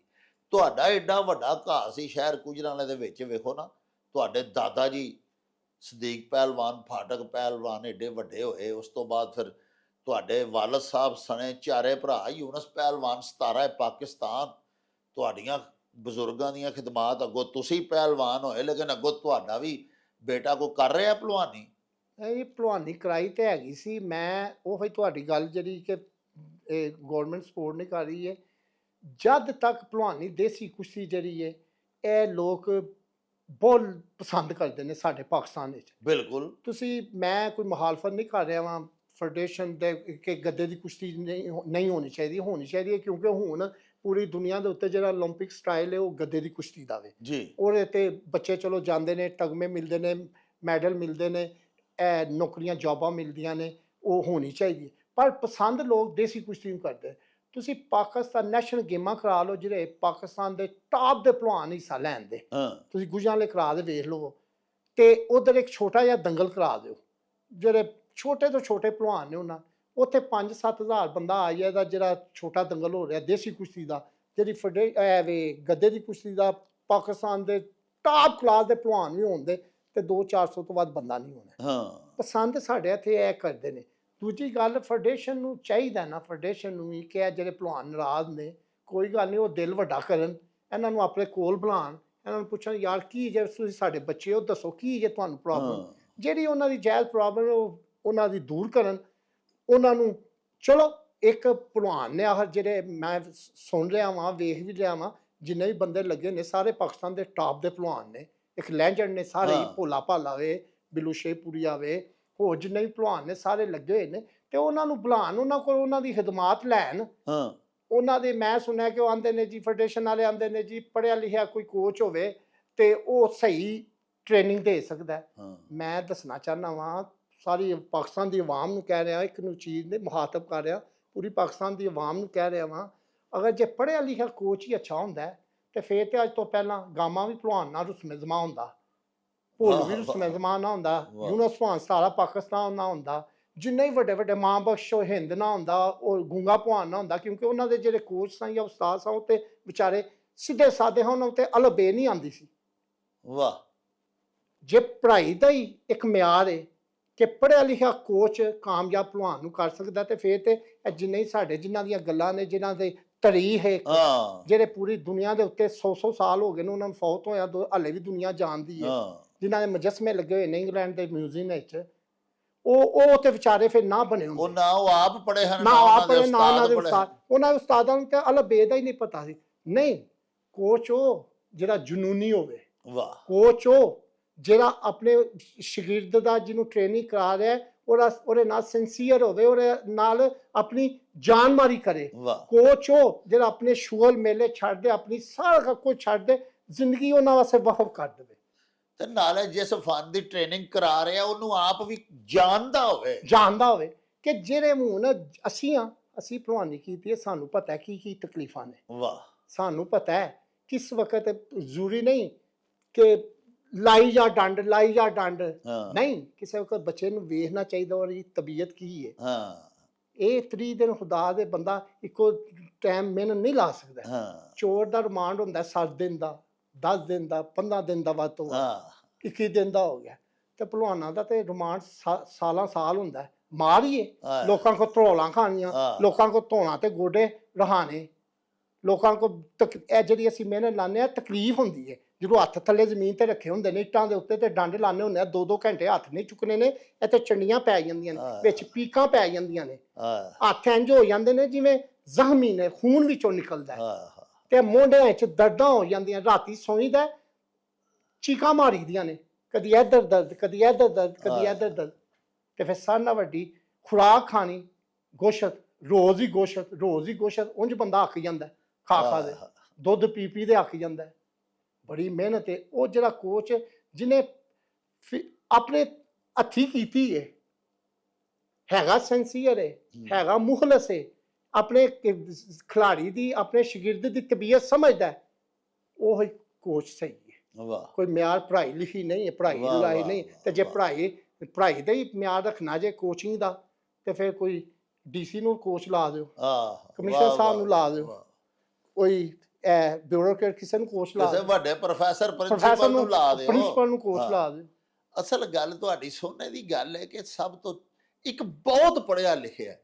ਤੁਹਾਡਾ ਐਡਾ ਵੱਡਾ ਘਾਹ ਸੀ ਸ਼ਹਿਰ ਗੁਜਰਾਂਵਾਲੇ ਦੇ ਵਿੱਚ, ਵੇਖੋ ਨਾ ਤੁਹਾਡੇ ਦਾਦਾ ਜੀ ਸਦੀਕ ਪਹਿਲਵਾਨ, ਫਾਟਕ ਪਹਿਲਵਾਨ ਐਡੇ ਵੱਡੇ ਹੋਏ। ਉਸ ਤੋਂ ਬਾਅਦ ਫਿਰ ਤੁਹਾਡੇ ਵਾਲਦ ਸਾਹਿਬ ਸਣੇ ਚਾਰੇ ਭਰਾ ਯੂਨਸ ਪਹਿਲਵਾਨ 17 ਪਾਕਿਸਤਾਨ, ਤੁਹਾਡੀਆਂ ਬਜ਼ੁਰਗਾਂ ਦੀਆਂ ਖਿਦਮਾਤ ਅੱਗੋਂ ਤੁਸੀਂ ਪਹਿਲਵਾਨ ਹੋਏ, ਲੇਕਿਨ ਅੱਗੋਂ ਤੁਹਾਡਾ ਵੀ ਬੇਟਾ ਕੋਈ ਕਰ ਰਿਹਾ ਭਲਵਾਨੀ। ਇਹ ਭਲਵਾਨੀ ਕਰਾਈ ਤੇ ਹੈਗੀ ਸੀ। ਮੈਂ ਉਹ ਹੀ ਤੁਹਾਡੀ ਗੱਲ ਜਿਹੜੀ ਕਿ ਇਹ ਗਵਰਨਮੈਂਟ ਸਪੋਰਟ ਨਹੀਂ ਕਰ ਰਹੀ ਹੈ। ਜਦ ਤੱਕ ਭਲਵਾਨੀ ਦੇਸੀ ਕੁਸ਼ਤੀ ਜਿਹੜੀ ਹੈ ਇਹ ਲੋਕ ਬਹੁਤ ਪਸੰਦ ਕਰਦੇ ਨੇ ਸਾਡੇ ਪਾਕਿਸਤਾਨ ਵਿੱਚ। ਬਿਲਕੁਲ। ਤੁਸੀਂ ਮੈਂ ਕੋਈ ਮੁਖਾਲਫਤ ਨਹੀਂ ਕਰ ਰਿਹਾ ਵਾਂ ਫੈਡਰੇਸ਼ਨ ਦੇ ਕਿ ਗੱਦੇ ਦੀ ਕੁਸ਼ਤੀ ਨਹੀਂ ਹੋਣੀ ਚਾਹੀਦੀ ਹੈ ਕਿਉਂਕਿ ਹੁਣ ਪੂਰੀ ਦੁਨੀਆ ਦੇ ਉੱਤੇ ਜਿਹੜਾ ਓਲੰਪਿਕ ਸਟਾਈਲ ਹੈ ਉਹ ਗੱਦੇ ਦੀ ਕੁਸ਼ਤੀ ਦਾ ਵੇ ਜੀ। ਉਹਦੇ ਤੇ ਬੱਚੇ ਚਲੋ ਜਾਂਦੇ ਨੇ, ਤਗਮੇ ਮਿਲਦੇ ਨੇ, ਮੈਡਲ ਮਿਲਦੇ ਨੇ, ਇਹ ਨੌਕਰੀਆਂ ਜੌਬਾਂ ਮਿਲਦੀਆਂ ਨੇ, ਉਹ ਹੋਣੀ ਚਾਹੀਦੀ ਹੈ। ਪਰ ਪਸੰਦ ਲੋਕ ਦੇਸੀ ਕੁਸ਼ਤੀ ਨੂੰ ਕਰਦੇ। ਤੁਸੀਂ ਪਾਕਿਸਤਾਨ ਨੈਸ਼ਨਲ ਗੇਮਾਂ ਕਰਾ ਲਓ ਜਿਹੜੇ ਪਾਕਿਸਤਾਨ ਦੇ ਟਾਪ ਦੇ ਭਲਵਾਨ ਹਿੱਸਾ ਲੈਣ ਦੇ, ਤੁਸੀਂ ਗੁਜਰਾਂਵਾਲੇ ਕਰਾ ਦੇ ਵੇਖ ਲਓ, ਤੇ ਉਧਰ ਇੱਕ ਛੋਟਾ ਜਿਹਾ ਦੰਗਲ ਕਰਾ ਦਿਓ ਜਿਹੜੇ ਛੋਟੇ ਤੋਂ ਛੋਟੇ ਭਲਵਾਨ ਨੇ ਉਹਨਾਂ ਉੱਥੇ 5-7 ਹਜ਼ਾਰ ਬੰਦਾ ਆ ਜਾਏਗਾ। ਜਿਹੜਾ ਛੋਟਾ ਦੰਗਲ ਹੋ ਰਿਹਾ ਦੇਸੀ ਕੁਸ਼ਤੀ ਦਾ, ਜਿਹੜੀ ਗੱਦੇ ਦੀ ਕੁਸ਼ਤੀ ਦਾ ਪਾਕਿਸਤਾਨ ਦੇ ਟਾਪ ਕਲਾਸ ਦੇ ਭਲਵਾਨ ਵੀ ਹੋਣ ਦੇ ਤੇ 200-400 ਤੋਂ ਵੱਧ ਬੰਦਾ ਨਹੀਂ ਹੋਣਾ। ਪਸੰਦ ਸਾਡੇ ਇੱਥੇ ਇਹ ਕਰਦੇ ਨੇ। ਦੂਜੀ ਗੱਲ ਫੈਡਰੇਸ਼ਨ ਨੂੰ ਚਾਹੀਦਾ ਨਾ, ਫੈਡਰੇਸ਼ਨ ਨੂੰ ਵੀ ਕਿ ਜਿਹੜੇ ਭਲਵਾਨ ਨਾਰਾਜ਼ ਨੇ ਕੋਈ ਗੱਲ ਨਹੀਂ, ਉਹ ਦਿਲ ਵੱਡਾ ਕਰਨ, ਇਹਨਾਂ ਨੂੰ ਆਪਣੇ ਕੋਲ ਬੁਲਾਉਣ, ਇਹਨਾਂ ਨੂੰ ਪੁੱਛਣ ਯਾਰ ਕੀ ਜੇ ਤੁਸੀਂ ਸਾਡੇ ਬੱਚੇ ਹੋ ਦੱਸੋ ਕੀ ਜੇ ਤੁਹਾਨੂੰ ਪ੍ਰੋਬਲਮ, ਜਿਹੜੀ ਉਹਨਾਂ ਦੀ ਜਾਇਜ਼ ਪ੍ਰੋਬਲਮ ਉਹ ਉਹਨਾਂ ਦੀ ਦੂਰ ਕਰਨ ਉਹਨਾਂ ਨੂੰ। ਚਲੋ ਇੱਕ ਭਲਵਾਨ ਨੇ ਆਹ ਜਿਹੜੇ ਮੈਂ ਸੁਣ ਰਿਹਾ ਵਾਂ ਵੇਖ ਵੀ ਰਿਹਾ ਵਾਂ ਜਿੰਨੇ ਵੀ ਬੰਦੇ ਲੱਗੇ ਨੇ ਸਾਰੇ ਪਾਕਿਸਤਾਨ ਦੇ ਟਾਪ ਦੇ ਭਲਵਾਨ ਨੇ, ਇੱਕ ਲੈਜੈਂਡ ਨੇ ਸਾਰੇ, ਭੋਲਾ ਭਾਲਾ ਵੇ, ਬਿੱਲੂ ਸ਼ੇਖਪੁਰੀਆ ਵੇ, ਹੋਰ ਜਿੰਨੇ ਵੀ ਭਲਵਾਨ ਨੇ ਸਾਰੇ ਲੱਗੇ ਹੋਏ ਨੇ ਤੇ ਉਹਨਾਂ ਨੂੰ ਬੁਲਾਉਣ, ਉਹਨਾਂ ਕੋਲ ਉਹਨਾਂ ਦੀ ਖਿਦਮਾਤ ਲੈਣ। ਉਹਨਾਂ ਦੇ ਮੈਂ ਸੁਣਿਆ ਕਿ ਉਹ ਆਉਂਦੇ ਨੇ ਜੀ, ਫੈਡਰੇਸ਼ਨ ਵਾਲੇ ਆਉਂਦੇ ਨੇ ਜੀ, ਪੜ੍ਹਿਆ ਲਿਖਿਆ ਕੋਈ ਕੋਚ ਹੋਵੇ ਤੇ ਉਹ ਸਹੀ ਟ੍ਰੇਨਿੰਗ ਦੇ ਸਕਦਾ। ਮੈਂ ਦੱਸਣਾ ਚਾਹੁੰਦਾ ਵਾਂ ਸਾਰੀ ਪਾਕਿਸਤਾਨ ਦੀ ਆਵਾਮ ਨੂੰ ਕਹਿ ਰਿਹਾ, ਇੱਕ ਨੂੰ ਚੀਜ਼ ਨੇ ਮੁਖਾਤਬ ਕਰ ਰਿਹਾ, ਪੂਰੀ ਪਾਕਿਸਤਾਨ ਦੀ ਆਵਾਮ ਨੂੰ ਕਹਿ ਰਿਹਾ ਵਾਂ, ਅਗਰ ਜੇ ਪੜ੍ਹਿਆ ਲਿਖਿਆ ਕੋਚ ਹੀ ਅੱਛਾ ਹੁੰਦਾ ਤੇ ਫਿਰ ਤੇ ਅੱਜ ਤੋਂ ਪਹਿਲਾਂ ਗਾਮਾ ਵੀ ਭਲਵਾਨ ਨਾਲ ਰੁਸਮੇ ਜ਼ਮਾਂ ਹੁੰਦਾ, ਭੋਲੂ ਵੀ ਰੁਸਮੇ ਜ਼ਮਾਂ ਨਾ ਹੁੰਦਾ, ਯੂਨਸ ਭਲਵਾਨ ਸਾਰਾ ਪਾਕਿਸਤਾਨ ਨਾ ਹੁੰਦਾ, ਜਿੰਨੇ ਵੀ ਵੱਡੇ ਵੱਡੇ ਮਾਂ ਬਖਸ਼ੋ ਹਿੰਦ ਨਾ ਹੁੰਦਾ, ਉਹ ਗੂੰਗਾ ਭਲਵਾਨ ਨਾ ਹੁੰਦਾ, ਕਿਉਂਕਿ ਉਹਨਾਂ ਦੇ ਜਿਹੜੇ ਕੋਚ ਸਨ ਜਾਂ ਉਸਤਾਦ ਸਨ ਉਹ ਤੇ ਵਿਚਾਰੇ ਸਿੱਧੇ ਸਾਦੇ ਹਨ, ਉਹਨਾਂ ਉੱਤੇ ਅਲਬੇ ਨਹੀਂ ਆਉਂਦੀ ਸੀ। ਵਾਹ। ਜੇ ਪੜ੍ਹਾਈ ਦਾ ਹੀ ਇੱਕ ਮਿਆਰ ਹੈ ਕਿ ਪੜ੍ਹਿਆ ਲਿਖਿਆ ਕੋਚ ਕਾਮਯਾਬ ਭਲਵਾਨ ਨੂੰ ਕਰ ਸਕਦਾ ਤੇ ਫਿਰ ਤੇ ਜਿੰਨੇ ਹੀ ਸਾਡੇ ਜਿਨ੍ਹਾਂ ਦੀਆਂ ਗੱਲਾਂ ਨੇ, ਜਿਨ੍ਹਾਂ ਦੇ ਤਾਰੀਖ ਹੈ, ਜਿਹੜੇ ਪੂਰੀ ਦੁਨੀਆ ਦੇ ਉੱਤੇ 100 ਸਾਲ ਹੋ ਗਏ ਨੇ ਉਹਨਾਂ ਨੂੰ ਫੌਤ ਹੋਇਆ, ਹਾਲੇ ਵੀ ਦੁਨੀਆ ਜਾਣਦੀ ਹੈ, ਜਿਨ੍ਹਾਂ ਦੇ ਮੁਜੱਸਮੇ ਲੱਗੇ ਹੋਏ ਨੇ ਇੰਗਲੈਂਡ ਦੇ ਮਿਊਜ਼ੀਅਮ ਵਿੱਚ, ਉਹ ਤੇ ਵਿਚਾਰੇ ਫਿਰ ਨਾ ਬਣੇ ਹੁੰਦੇ। ਉਹ ਨਾ ਉਹ ਆਪ ਪੜ੍ਹੇ ਹਨ, ਨਾ ਆਪ ਪੜ੍ਹੇ, ਨਾ ਉਹਨਾਂ ਦੇ ਉਸਤਾਦ, ਉਹਨਾਂ ਦੇ ਉਸਤਾਦਾਂ ਨੂੰ ਤਾਂ ਅਲਬੇ ਦਾ ਹੀ ਨਹੀਂ ਪਤਾ ਸੀ। ਨਹੀਂ, ਕੋਚ ਉਹ ਜਿਹੜਾ ਜਨੂਨੀ ਹੋਵੇ, ਕੋਚ ਉਹ ਜਿਹੜਾ ਆਪਣੇ ਸ਼ਾਗਿਰਦ ਦਾ ਜਿਹਨੂੰ ਟ੍ਰੇਨਿੰਗ ਕਰਾ ਰਿਹਾ ਉਹਦੇ ਨਾਲ ਸਿੰਸੀਅਰ ਹੋਵੇ, ਉਹਦੇ ਨਾਲ ਆਪਣੀ ਜਾਨ ਮਾਰੀ ਕਰੇ। ਕੋਚ ਉਹ ਜਿਹੜਾ ਆਪਣੇ ਸ਼ੁਗਲ ਮੇਲੇ ਛੱਡ ਦੇ, ਆਪਣੀ ਸਾਰਾ ਕੁਝ ਛੱਡ ਦੇ, ਜ਼ਿੰਦਗੀ ਉਹਨਾਂ ਵਾਸਤੇ ਵਕਫ ਕਰ ਦੇਵੇ ਤੇ ਨਾਲੇ ਜਿਸ ਫਨ ਦੀ ਟ੍ਰੇਨਿੰਗ ਕਰਾ ਰਿਹਾ ਉਹਨੂੰ ਆਪ ਵੀ ਜਾਣਦਾ ਹੋਵੇ ਕਿ ਜਿਹੜੇ ਹੁਣ ਅਸੀਂ ਭਲਵਾਨੀ ਕੀਤੀ ਹੈ, ਸਾਨੂੰ ਪਤਾ ਕੀ ਕੀ ਤਕਲੀਫਾਂ ਨੇ। ਵਾਹ। ਸਾਨੂੰ ਪਤਾ ਹੈ ਕਿਸ ਵਕਤ ਜ਼ਰੂਰੀ ਨਹੀਂ ਕਿ ਲਾਈ ਜਾ ਡੰਡ ਨਹੀਂ, ਕਿਸੇ ਵਕਤ ਬੱਚੇ ਨੂੰ ਵੇਖਣਾ ਚਾਹੀਦਾ ਉਹਦੀ ਤਬੀਅਤ ਕੀ ਹੈ। ਇਹ 30 ਦਿਨ ਖੁਦਾ ਦੇ ਬੰਦਾ ਇੱਕੋ ਟਾਈਮ ਮਿਹਨਤ ਨਹੀਂ ਲਾ ਸਕਦਾ। ਚੋਰ ਦਾ ਰਿਮਾਂਡ ਹੁੰਦਾ 7 ਦਿਨ ਦਾ, 10 ਦਿਨ ਦਾ, 15 ਦਿਨ ਦਾ, ਵੱਧ ਤੋਂ ਵੱਧ 21 ਦਿਨ ਦਾ ਹੋ ਗਿਆ, ਤੇ ਭਲਵਾਨਾਂ ਦਾ ਤੇ ਰਿਮਾਂਡ ਸਾਲਾਂ ਸਾਲ ਹੁੰਦਾ। ਮਾਰੀਏ ਲੋਕਾਂ ਕੋ ਧਰੋਲਾਂ ਖਾਣੀਆਂ, ਲੋਕਾਂ ਕੋ ਧੋਣਾ ਤੇ ਗੋਡੇ ਰਹਾਣੇ, ਲੋਕਾਂ ਕੋ ਇਹ ਜਿਹੜੀ ਅਸੀਂ ਮਿਹਨਤ ਲਾਉਂਦੇ ਹਾਂ ਤਕਲੀਫ ਹੁੰਦੀ ਹੈ। ਜਦੋਂ ਹੱਥ ਥੱਲੇ ਜ਼ਮੀਨ ਤੇ ਰੱਖੇ ਹੁੰਦੇ ਨੇ ਇੱਟਾਂ ਦੇ ਉੱਤੇ ਤੇ ਡੰਡ ਲਾਉਂਦੇ ਹੁੰਦੇ ਆ, 2-2 ਘੰਟੇ ਹੱਥ ਨਹੀਂ ਚੁੱਕਣੇ ਨੇ, ਇੱਥੇ ਚੰਡੀਆਂ ਪੈ ਜਾਂਦੀਆਂ ਨੇ, ਵਿੱਚ ਪੀਕਾਂ ਪੈ ਜਾਂਦੀਆਂ ਨੇ, ਹੱਥ ਇੰਝ ਹੋ ਜਾਂਦੇ ਨੇ ਜਿਵੇਂ ਜ਼ਖਮੀ ਨੇ, ਖੂਨ ਵਿੱਚੋਂ ਨਿਕਲਦਾ ਤੇ ਮੋਢਿਆਂ ਵਿੱਚ ਦਰਦਾਂ ਹੋ ਜਾਂਦੀਆਂ। ਰਾਤੀ ਸੌਂਈਦਾ ਚੀਕਾਂ ਮਾਰੀ ਦੀਆਂ ਨੇ, ਕਦੀ ਇੱਧਰ ਦਰਦ, ਕਦੀ ਇੱਧਰ ਦਰਦ, ਕਦੀ ਇੱਧਰ ਦਰਦ, ਤੇ ਫਿਰ ਸਾਰਿਆਂ ਨਾਲੋਂ ਵੱਡੀ ਖੁਰਾਕ ਖਾਣੀ ਗੋਸ਼ਤ, ਰੋਜ਼ ਹੀ ਗੋਸ਼ਤ। ਉਂਝ ਬੰਦਾ ਅੱਕ ਜਾਂਦਾ ਖਾ ਦੇ, ਦੁੱਧ ਪੀ ਦੇ ਅੱਕ ਜਾਂਦਾ। ਬੜੀ ਮਿਹਨਤ ਹੈ। ਉਹ ਜਿਹੜਾ ਕੋਚ ਜਿਹਨੇ ਆਪਣੇ ਹੱਥੀਂ ਕੀਤੀ ਹੈ, ਹੈਗਾ ਸਿੰਸੀਅਰ ਹੈ, ਹੈਗਾ ਮੁਖਲਸ ਹੈ, ਆਪਣੇ ਖਿਲਾੜੀ ਦੀ, ਆਪਣੇ ਸ਼ਾਗਿਰਦ ਦੀ ਤਬੀਅਤ ਸਮਝਦਾ, ਉਹ ਕੋਚ ਸਹੀ ਹੈ। ਕੋਈ ਮਿਆਰ ਪੜ੍ਹਾਈ ਲਿਖੀ ਨਹੀਂ ਹੈ, ਪੜ੍ਹਾਈ ਲਾਈ ਨਹੀਂ। ਤੇ ਜੇ ਪੜ੍ਹਾਈ ਦਾ ਹੀ ਮਿਆਰ ਰੱਖਣਾ ਜੇ ਕੋਚਿੰਗ ਦਾ, ਤੇ ਫਿਰ ਕੋਈ DC ਨੂੰ ਕੋਚ ਲਾ ਦਿਓ, ਕਮਿਸ਼ਨਰ ਸਾਹਿਬ ਨੂੰ ਲਾ ਦਿਓ, ਕੋਈ ਬਿਊਰੋਕਰੇਟ ਕਿਸੇ ਨੂੰ ਕੋਚ ਲਾ ਦਿਓ, ਵੱਡੇ ਪ੍ਰੋਫੈਸਰ ਪ੍ਰਿੰਸੀਪਲ ਨੂੰ ਲਾ ਦਿਓ, ਪ੍ਰਿੰਸੀਪਲ ਨੂੰ ਕੋਚ ਲਾ ਦਿਓ। ਅਸਲ ਗੱਲ ਤੁਹਾਡੀ ਸੋਨੇ ਦੀ ਗੱਲ ਹੈ ਕਿ ਸਭ ਤੋਂ ਇੱਕ ਬਹੁਤ ਪੜ੍ਹਿਆ ਲਿਖਿਆ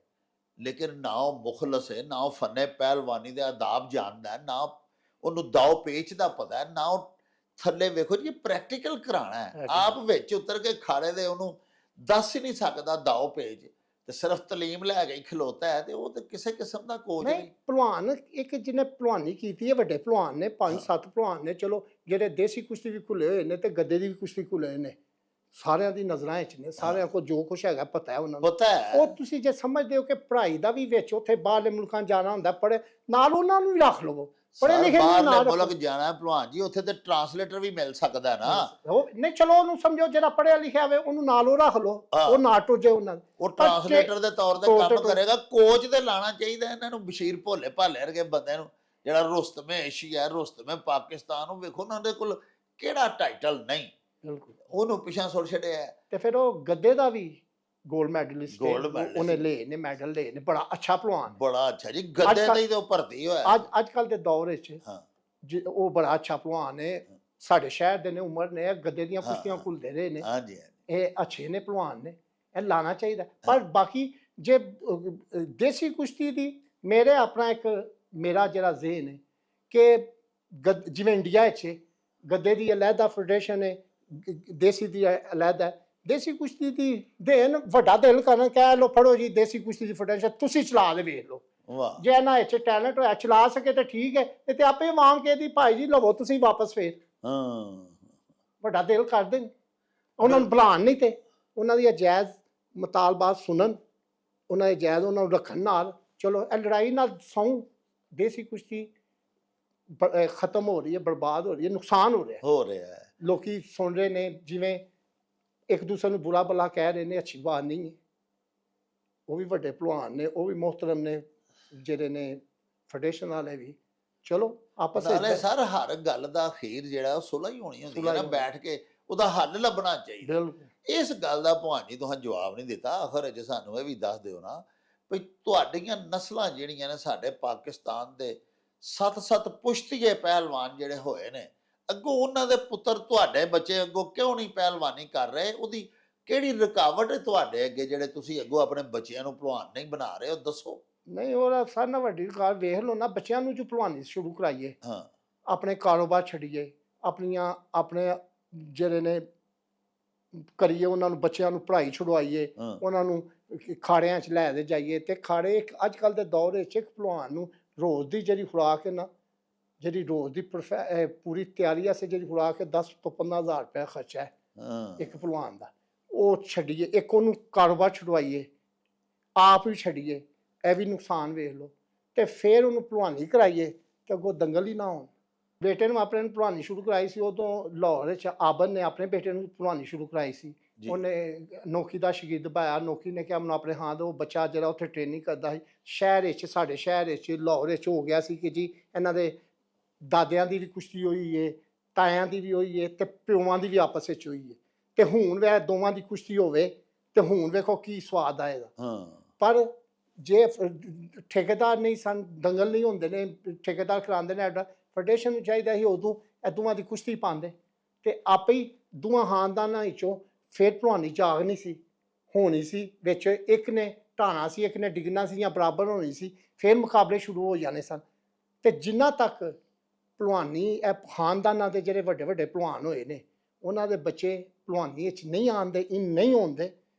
ਲੇਕਿਨ ਨਾ ਉਹ ਮੁਖਲਸ ਹੈ, ਨਾ ਉਹ ਫਨੇ ਪਹਿਲਵਾਨੀ ਦੇ ਆਦਾਬ ਜਾਣਦਾ ਹੈ, ਨਾ ਉਹਨੂੰ ਦਾਓ ਪੇਚ ਦਾ ਪਤਾ ਹੈ, ਨਾ ਉਹ ਥੱਲੇ ਵੇਖੋ ਜੀ ਪ੍ਰੈਕਟੀਕਲ ਕਰਾਉਣਾ ਹੈ, ਆਪ ਵਿੱਚ ਉਤਰ ਕੇ ਖਾੜੇ ਦੇ ਉਹਨੂੰ ਦੱਸ ਹੀ ਨਹੀਂ ਸਕਦਾ ਦਾਓ ਪੇਜ, ਤੇ ਸਿਰਫ ਤਾਲੀਮ ਲੈ ਕੇ ਹੀ ਖਲੋਤਾ ਹੈ, ਤੇ ਉਹ ਤੇ ਕਿਸੇ ਕਿਸਮ ਦਾ ਕੋਚ ਨਹੀਂ ਨਹੀਂ। ਭਲਵਾਨ ਇੱਕ ਜਿਹਨੇ ਭਲਵਾਨੀ ਕੀਤੀ ਹੈ, ਵੱਡੇ ਭਲਵਾਨ ਨੇ 5-7 ਭਲਵਾਨ ਨੇ, ਚਲੋ ਜਿਹੜੇ ਦੇਸੀ ਕੁਸ਼ਤੀ ਵੀ ਖੁੱਲੇ ਹੋਏ ਨੇ ਤੇ ਗੱਦੇ ਦੀ ਵੀ ਕੁਸ਼ਤੀ ਖੁੱਲੇ ਹੋਏ ਨੇ, ਸਾਰਿਆਂ ਦੀ ਨਜ਼ਰਾਂ ਵਿੱਚ ਨੇ, ਸਾਰਿਆਂ ਕੋਲ ਜੋ ਕੁਛ ਹੈਗਾ ਪਤਾ ਹੈ ਉਹਨਾਂ ਨੂੰ। ਪਤਾ ਹੈ ਉਹ ਤੁਸੀਂ ਜੇ ਸਮਝਦੇ ਹੋ ਕਿ ਪੜ੍ਹਾਈ ਦਾ ਵੀ ਵਿੱਚ ਉੱਥੇ ਬਾਹਰਲੇ ਮੁਲਕਾਂ ਜਾਣਾ ਹੁੰਦਾ, ਪੜ੍ਹੇ ਨਾਲ ਉਹਨਾਂ ਨੂੰ ਵੀ ਰੱਖ ਲਵੋ, ਪੜ੍ਹੇ ਸਰ, ਲਿਖੇ ਨੂੰ ਬਾਹਰਲੇ ਨਾਲ ਮੁਲਕ ਰੱਖੋ। ਜਾਣਾ ਹੈ ਭਲਵਾਨ ਜੀ, ਉੱਥੇ ਤੇ ਟਰਾਂਸਲੇਟਰ ਵੀ ਮਿਲ ਸਕਦਾ ਹੈ ਨਾ। ਉਹ ਨਹੀਂ, ਚਲੋ ਉਹਨੂੰ ਸਮਝੋ ਜਿਹੜਾ ਪੜ੍ਹਿਆ ਲਿਖਿਆ ਹੋਵੇ ਉਹਨੂੰ ਨਾਲ ਉਹ ਰੱਖ ਲਓ, ਹਾਂ। ਉਹ ਨਾ ਟੁੱਜੇ ਉਹਨਾਂ ਉਹ ਪਰ ਜੇ- ਟਰਾਂਸਲੇਟਰ ਦੇ ਤੌਰ ਤੇ ਤੌਰ ਤੇ ਕੰਮ ਕਰੇਗਾ। ਕੋਚ ਤੇ ਲਾਣਾ ਚਾਹੀਦਾ ਇਹਨਾਂ ਨੂੰ, ਬਸ਼ੀਰ ਭੋਲੇ ਭਾਲੇ ਵਰਗੇ ਬੰਦੇ ਨੂੰ, ਜਿਹੜਾ ਰੁਸਤਮੇ ਏਸ਼ੀਆ, ਰੁਸਤਮੇ ਪਾਕਿਸਤਾਨ, ਉਹ ਵੇਖੋ ਉਹਨਾਂ ਦੇ ਕੋਲ ਕਿਹੜਾ ਟਾਈਟਲ ਨਹੀਂ, ਬਿਲਕੁਲ। ਉਹਨੂੰ ਪਿਛਾਂ ਸੁੱਟ ਛੱਡਿਆ ਹੈ। ਤੇ ਫਿਰ ਉਹ ਗੱਦੇ ਦਾ ਵੀ 골ਡ ਮੈਡਲਿਸਟ Gold medalist ਉਹਨੇ ਲਏ ਨੇ, ਮੈਡਲ ਲਏ ਨੇ, ਬੜਾ ਅੱਛਾ ਭਲਵਾਨ। ਬੜਾ ਅੱਛਾ ਜੀ, ਗੱਦੇ ਤੇ ਹੀ ਤੇ ਉਹ ਭਰਤੀ ਹੋਇਆ। ਅੱਜ ਕੱਲ ਦੇ ਦੌਰ ਵਿੱਚ ਹਾਂ ਉਹ ਬੜਾ ਅੱਛਾ ਭਲਵਾਨ ਹੈ, ਸਾਡੇ ਸ਼ਹਿਰ ਦੇ ਨੇ, ਉਮਰ ਨੇ, ਗੱਦੇ ਦੀਆਂ ਹਾਂ, ਕੁਸ਼ਤੀਆਂ ਹਾਂ। ਘੁਲਦੇ ਰਹੇ ਨੇ, ਹਾਂਜੀ ਇਹ ਅੱਛੇ ਨੇ ਭਲਵਾਨ ਨੇ, ਇਹ ਲਾਣਾ ਚਾਹੀਦਾ। ਪਰ ਬਾਕੀ ਜੇ ਦੇਸੀ ਕੁਸ਼ਤੀ ਦੀ ਮੇਰੇ ਆਪਣਾ ਇੱਕ ਮੇਰਾ ਜਿਹੜਾ ਜ਼ਿਹਨ ਹੈ ਕਿ ਜਿਵੇਂ ਇੰਡੀਆ ਵਿੱਚ ਗੱਦੇ ਦੀ ਅਲੱਗਾ ਫੈਡਰੇਸ਼ਨ ਹੈ, ਦੇਸੀ ਦੀ ਅਲੱਗਾ, ਦੇਸੀ ਕੁਸ਼ਤੀ ਦੀ ਦੇਣ ਵੱਡਾ ਦਿਲ ਕਰਨ, ਕਹਿ ਲੋ ਫੜੋ ਜੀ ਦੇਸੀ ਕੁਸ਼ਤੀ ਦੀ ਫੈਡਰੇਸ਼ਨ, ਤੁਸੀਂ ਚਲਾ ਦੇ ਵੇਖ ਲਓ, ਵਾਹ ਜੇ ਇਹਨਾਂ ਵਿੱਚ ਟੈਲੈਂਟ ਹੋਇਆ ਚਲਾ ਸਕੇ ਤਾਂ ਠੀਕ ਹੈ, ਤੇ ਆਪੇ ਆਵਾਮ ਕਹਿੰਦੀ ਭਾਈ ਜੀ ਲਵੋ ਤੁਸੀਂ ਵਾਪਸ, ਫੇਰ ਹਾਂ। ਵੱਡਾ ਦਿਲ ਕਰ ਦੇਣ, ਉਹਨਾਂ ਨੂੰ ਬੁਲਾਉਣ ਨਹੀਂ ਤੇ ਉਹਨਾਂ ਦੀਆਂ ਜਾਇਜ਼ ਮੁਤਾਲਬਾਤ ਸੁਣਨ, ਉਹਨਾਂ ਦੇ ਜਾਇਜ਼ ਉਹਨਾਂ ਨੂੰ ਰੱਖਣ ਨਾਲ, ਚਲੋ ਇਹ ਲੜਾਈ ਨਾਲ ਸੌਂ ਦੇਸੀ ਕੁਸ਼ਤੀ ਖਤਮ ਹੋ ਰਹੀ ਹੈ, ਬਰਬਾਦ ਹੋ ਰਹੀ ਹੈ, ਨੁਕਸਾਨ ਹੋ ਰਿਹਾ ਹੈ। ਲੋਕੀ ਸੁਣ ਰਹੇ ਨੇ, ਜਿਵੇਂ ਇੱਕ ਦੂਸਰੇ ਨੂੰ ਬੁਰਾ ਭਲਾ ਕਹਿ ਰਹੇ ਨੇ, ਅੱਛੀ ਬਾਤ ਨਹੀਂ ਹੈ। ਉਹ ਵੀ ਵੱਡੇ ਭਲਵਾਨ ਨੇ, ਉਹ ਵੀ ਮੁਹਤਰਮ ਨੇ, ਜਿਹੜੇ ਨੇ ਫੈਡਰੇਸ਼ਨ ਵਾਲੇ ਵੀ, ਚਲੋ ਆਪਸ ਨਾਲੇ ਵਿੱਚ ਸਰ ਹਰ ਗੱਲ ਦਾ ਅਖੀਰ ਜਿਹੜਾ ਉਹ ਸੁਲਹ ਹੀ ਹੋਣੀ ਹੁੰਦੀ ਹੈ ਸੁਲਹ ਨਾ, ਹੀ ਬੈਠ ਕੇ ਉਹਦਾ ਹੱਲ ਲੱਭਣਾ ਚਾਹੀਦਾ। ਬਿਲਕੁਲ। ਇਸ ਗੱਲ ਦਾ ਭਵਾਨ ਜੀ ਤੁਸੀਂ ਜਵਾਬ ਨਹੀਂ ਦਿੱਤਾ, ਆਖਰ ਵਿੱਚ ਸਾਨੂੰ ਇਹ ਵੀ ਦੱਸ ਦਿਓ ਨਾ ਵੀ ਤੁਹਾਡੀਆਂ ਨਸਲਾਂ ਜਿਹੜੀਆਂ ਨੇ ਸਾਡੇ ਪਾਕਿਸਤਾਨ ਦੇ 7 ਪੁਸ਼ਤੀਏ ਪਹਿਲਵਾਨ ਜਿਹੜੇ ਹੋਏ ਨੇ, ਅੱਗੋਂ ਉਹਨਾਂ ਦੇ ਪੁੱਤਰ ਤੁਹਾਡੇ ਬੱਚੇ ਅੱਗੋਂ ਕਿਉਂ ਨਹੀਂ ਪਹਿਲਵਾਨੀ ਕਰ ਰਹੇ? ਉਹਦੀ ਕਿਹੜੀ ਰੁਕਾਵਟ ਹੈ ਤੁਹਾਡੇ ਅੱਗੇ, ਜਿਹੜੇ ਤੁਸੀਂ ਅੱਗੋਂ ਆਪਣੇ ਬੱਚਿਆਂ ਨੂੰ ਭਲਵਾਨ ਨਹੀਂ ਬਣਾ ਰਹੇ? ਉਹ ਦੱਸੋ। ਨਹੀਂ, ਉਹਦਾ ਸਾਰਿਆਂ ਨਾਲ ਵੱਡੀ ਕਾਰ ਵੇਖ ਲਓ ਨਾ, ਬੱਚਿਆਂ ਨੂੰ ਜੋ ਭਲਵਾਨੀ ਸ਼ੁਰੂ ਕਰਾਈਏ, ਹਾਂ ਆਪਣੇ ਕਾਰੋਬਾਰ ਛੱਡੀਏ, ਆਪਣੇ ਜਿਹੜੇ ਨੇ ਕਰੀਏ, ਉਹਨਾਂ ਨੂੰ ਬੱਚਿਆਂ ਨੂੰ ਪੜ੍ਹਾਈ ਛੁਡਵਾਈਏ, ਹਾਂ ਉਹਨਾਂ ਨੂੰ ਖਾੜਿਆਂ 'ਚ ਲੈ ਦੇ ਜਾਈਏ। ਤੇ ਖਾੜੇ ਅੱਜ ਕੱਲ੍ਹ ਦੇ ਦੌਰ ਵਿੱਚ ਇੱਕ ਭਲਵਾਨ ਨੂੰ ਰੋਜ਼ ਦੀ ਜਿਹੜੀ ਖੁਰਾਕ ਹੈ ਨਾ, ਜਿਹੜੀ ਰੋਜ਼ ਦੀ ਪੂਰੀ ਤਿਆਰੀ ਵਾਸਤੇ ਜਿਹੜੀ ਖੁਰਾਕ ਹੈ, 10 ਤੋਂ 15,000 ਰੁਪਏ ਖਰਚਾ ਹੈ ਹਾਂ ਇੱਕ ਭਲਵਾਨ ਦਾ। ਉਹ ਛੱਡੀਏ, ਇੱਕ ਉਹਨੂੰ ਕਾਰੋਬਾਰ ਛੁਡਵਾਈਏ, ਆਪ ਵੀ ਛੱਡੀਏ, ਇਹ ਵੀ ਨੁਕਸਾਨ ਵੇਖ ਲਓ, ਤੇ ਫਿਰ ਉਹਨੂੰ ਭਲਵਾਨੀ ਕਰਾਈਏ ਤੇ ਅੱਗੋਂ ਦੰਗਲ ਹੀ ਨਾ ਹੋਣ। ਬੇਟੇ ਨੂੰ ਆਪਣੇ ਨੂੰ ਭਲਵਾਨੀ ਸ਼ੁਰੂ ਕਰਾਈ ਸੀ, ਉਦੋਂ ਲਾਹੌਰ ਵਿੱਚ ਆਬਦ ਨੇ ਆਪਣੇ ਬੇਟੇ ਨੂੰ ਭਲਵਾਨੀ ਸ਼ੁਰੂ ਕਰਾਈ ਸੀ। ਜੀ। ਉਹਨੇ ਨੋਕੀ ਦਾ ਸ਼ਗੀਰਦ ਪਾਇਆ, ਨੋਕੀ ਨੇ ਕਿਹਾ ਮੈਨੂੰ ਆਪਣੇ ਹਾਂ ਦੋ, ਬੱਚਾ ਜਿਹੜਾ ਉੱਥੇ ਟ੍ਰੇਨਿੰਗ ਕਰਦਾ ਸੀ ਸ਼ਹਿਰ ਵਿੱਚ, ਸਾਡੇ ਸ਼ਹਿਰ ਵਿੱਚ ਲਾਹੌਰ ਵਿੱਚ ਹੋ ਗਿਆ ਸੀ ਕਿ ਜੀ ਇਹਨਾਂ ਦੇ ਦਾਦਿਆਂ ਦੀ ਵੀ ਕੁਸ਼ਤੀ ਹੋਈ ਹੈ, ਤਾਇਆਂ ਦੀ ਵੀ ਹੋਈ ਹੈ, ਤੇ ਪਿਓਾਂ ਦੀ ਵੀ ਆਪਸ ਵਿੱਚ ਹੋਈ ਹੈ, ਤੇ ਹੁਣ ਵੇ ਦੋਵਾਂ ਦੀ ਕੁਸ਼ਤੀ ਹੋਵੇ ਤੇ ਹੁਣ ਵੇਖੋ ਕੀ ਸਵਾਦ ਆਏਗਾ। ਹਾਂ ਪਰ ਜੇ ਠੇਕੇਦਾਰ ਨਹੀਂ ਸਨ, ਦੰਗਲ ਨਹੀਂ ਹੁੰਦੇ ਨੇ, ਠੇਕੇਦਾਰ ਕਰਾਉਂਦੇ ਨੇ, ਫੈਡਰੇਸ਼ਨ ਨੂੰ ਚਾਹੀਦਾ ਸੀ ਉਦੋਂ ਇਹ ਦੋਵਾਂ ਦੀ ਕੁਸ਼ਤੀ ਪਾਉਂਦੇ, ਤੇ ਆਪੇ ਹੀ ਦੋਵਾਂ ਖਾਨਦਾਨਾਂ ਵਿੱਚੋਂ ਫਿਰ ਭਲਵਾਨੀ ਜਾਗ ਨਹੀਂ ਸੀ ਹੋਣੀ ਸੀ, ਵਿੱਚ ਇੱਕ ਨੇ ਢਾਣਾ ਸੀ, ਇੱਕ ਨੇ ਡਿੱਗਣਾ ਸੀ, ਜਾਂ ਬਰਾਬਰ ਹੋਣੀ ਸੀ, ਫਿਰ ਮੁਕਾਬਲੇ ਸ਼ੁਰੂ ਹੋ ਜਾਣੇ ਸਨ। ਤੇ ਜਿੰਨਾ ਤੱਕ ਭਲਵਾਨੀ ਇਹ ਖਾਨਦਾਨਾਂ ਦੇ ਜਿਹੜੇ ਵੱਡੇ ਵੱਡੇ ਭਲਵਾਨ ਹੋਏ ਨੇ, ਉਹਨਾਂ ਦੇ ਬੱਚੇ ਭਲਵਾਨੀ ਵਿੱਚ ਨਹੀਂ ਆਉਂਦੇ, ਨਹੀਂ ਆਉਂਦੇ,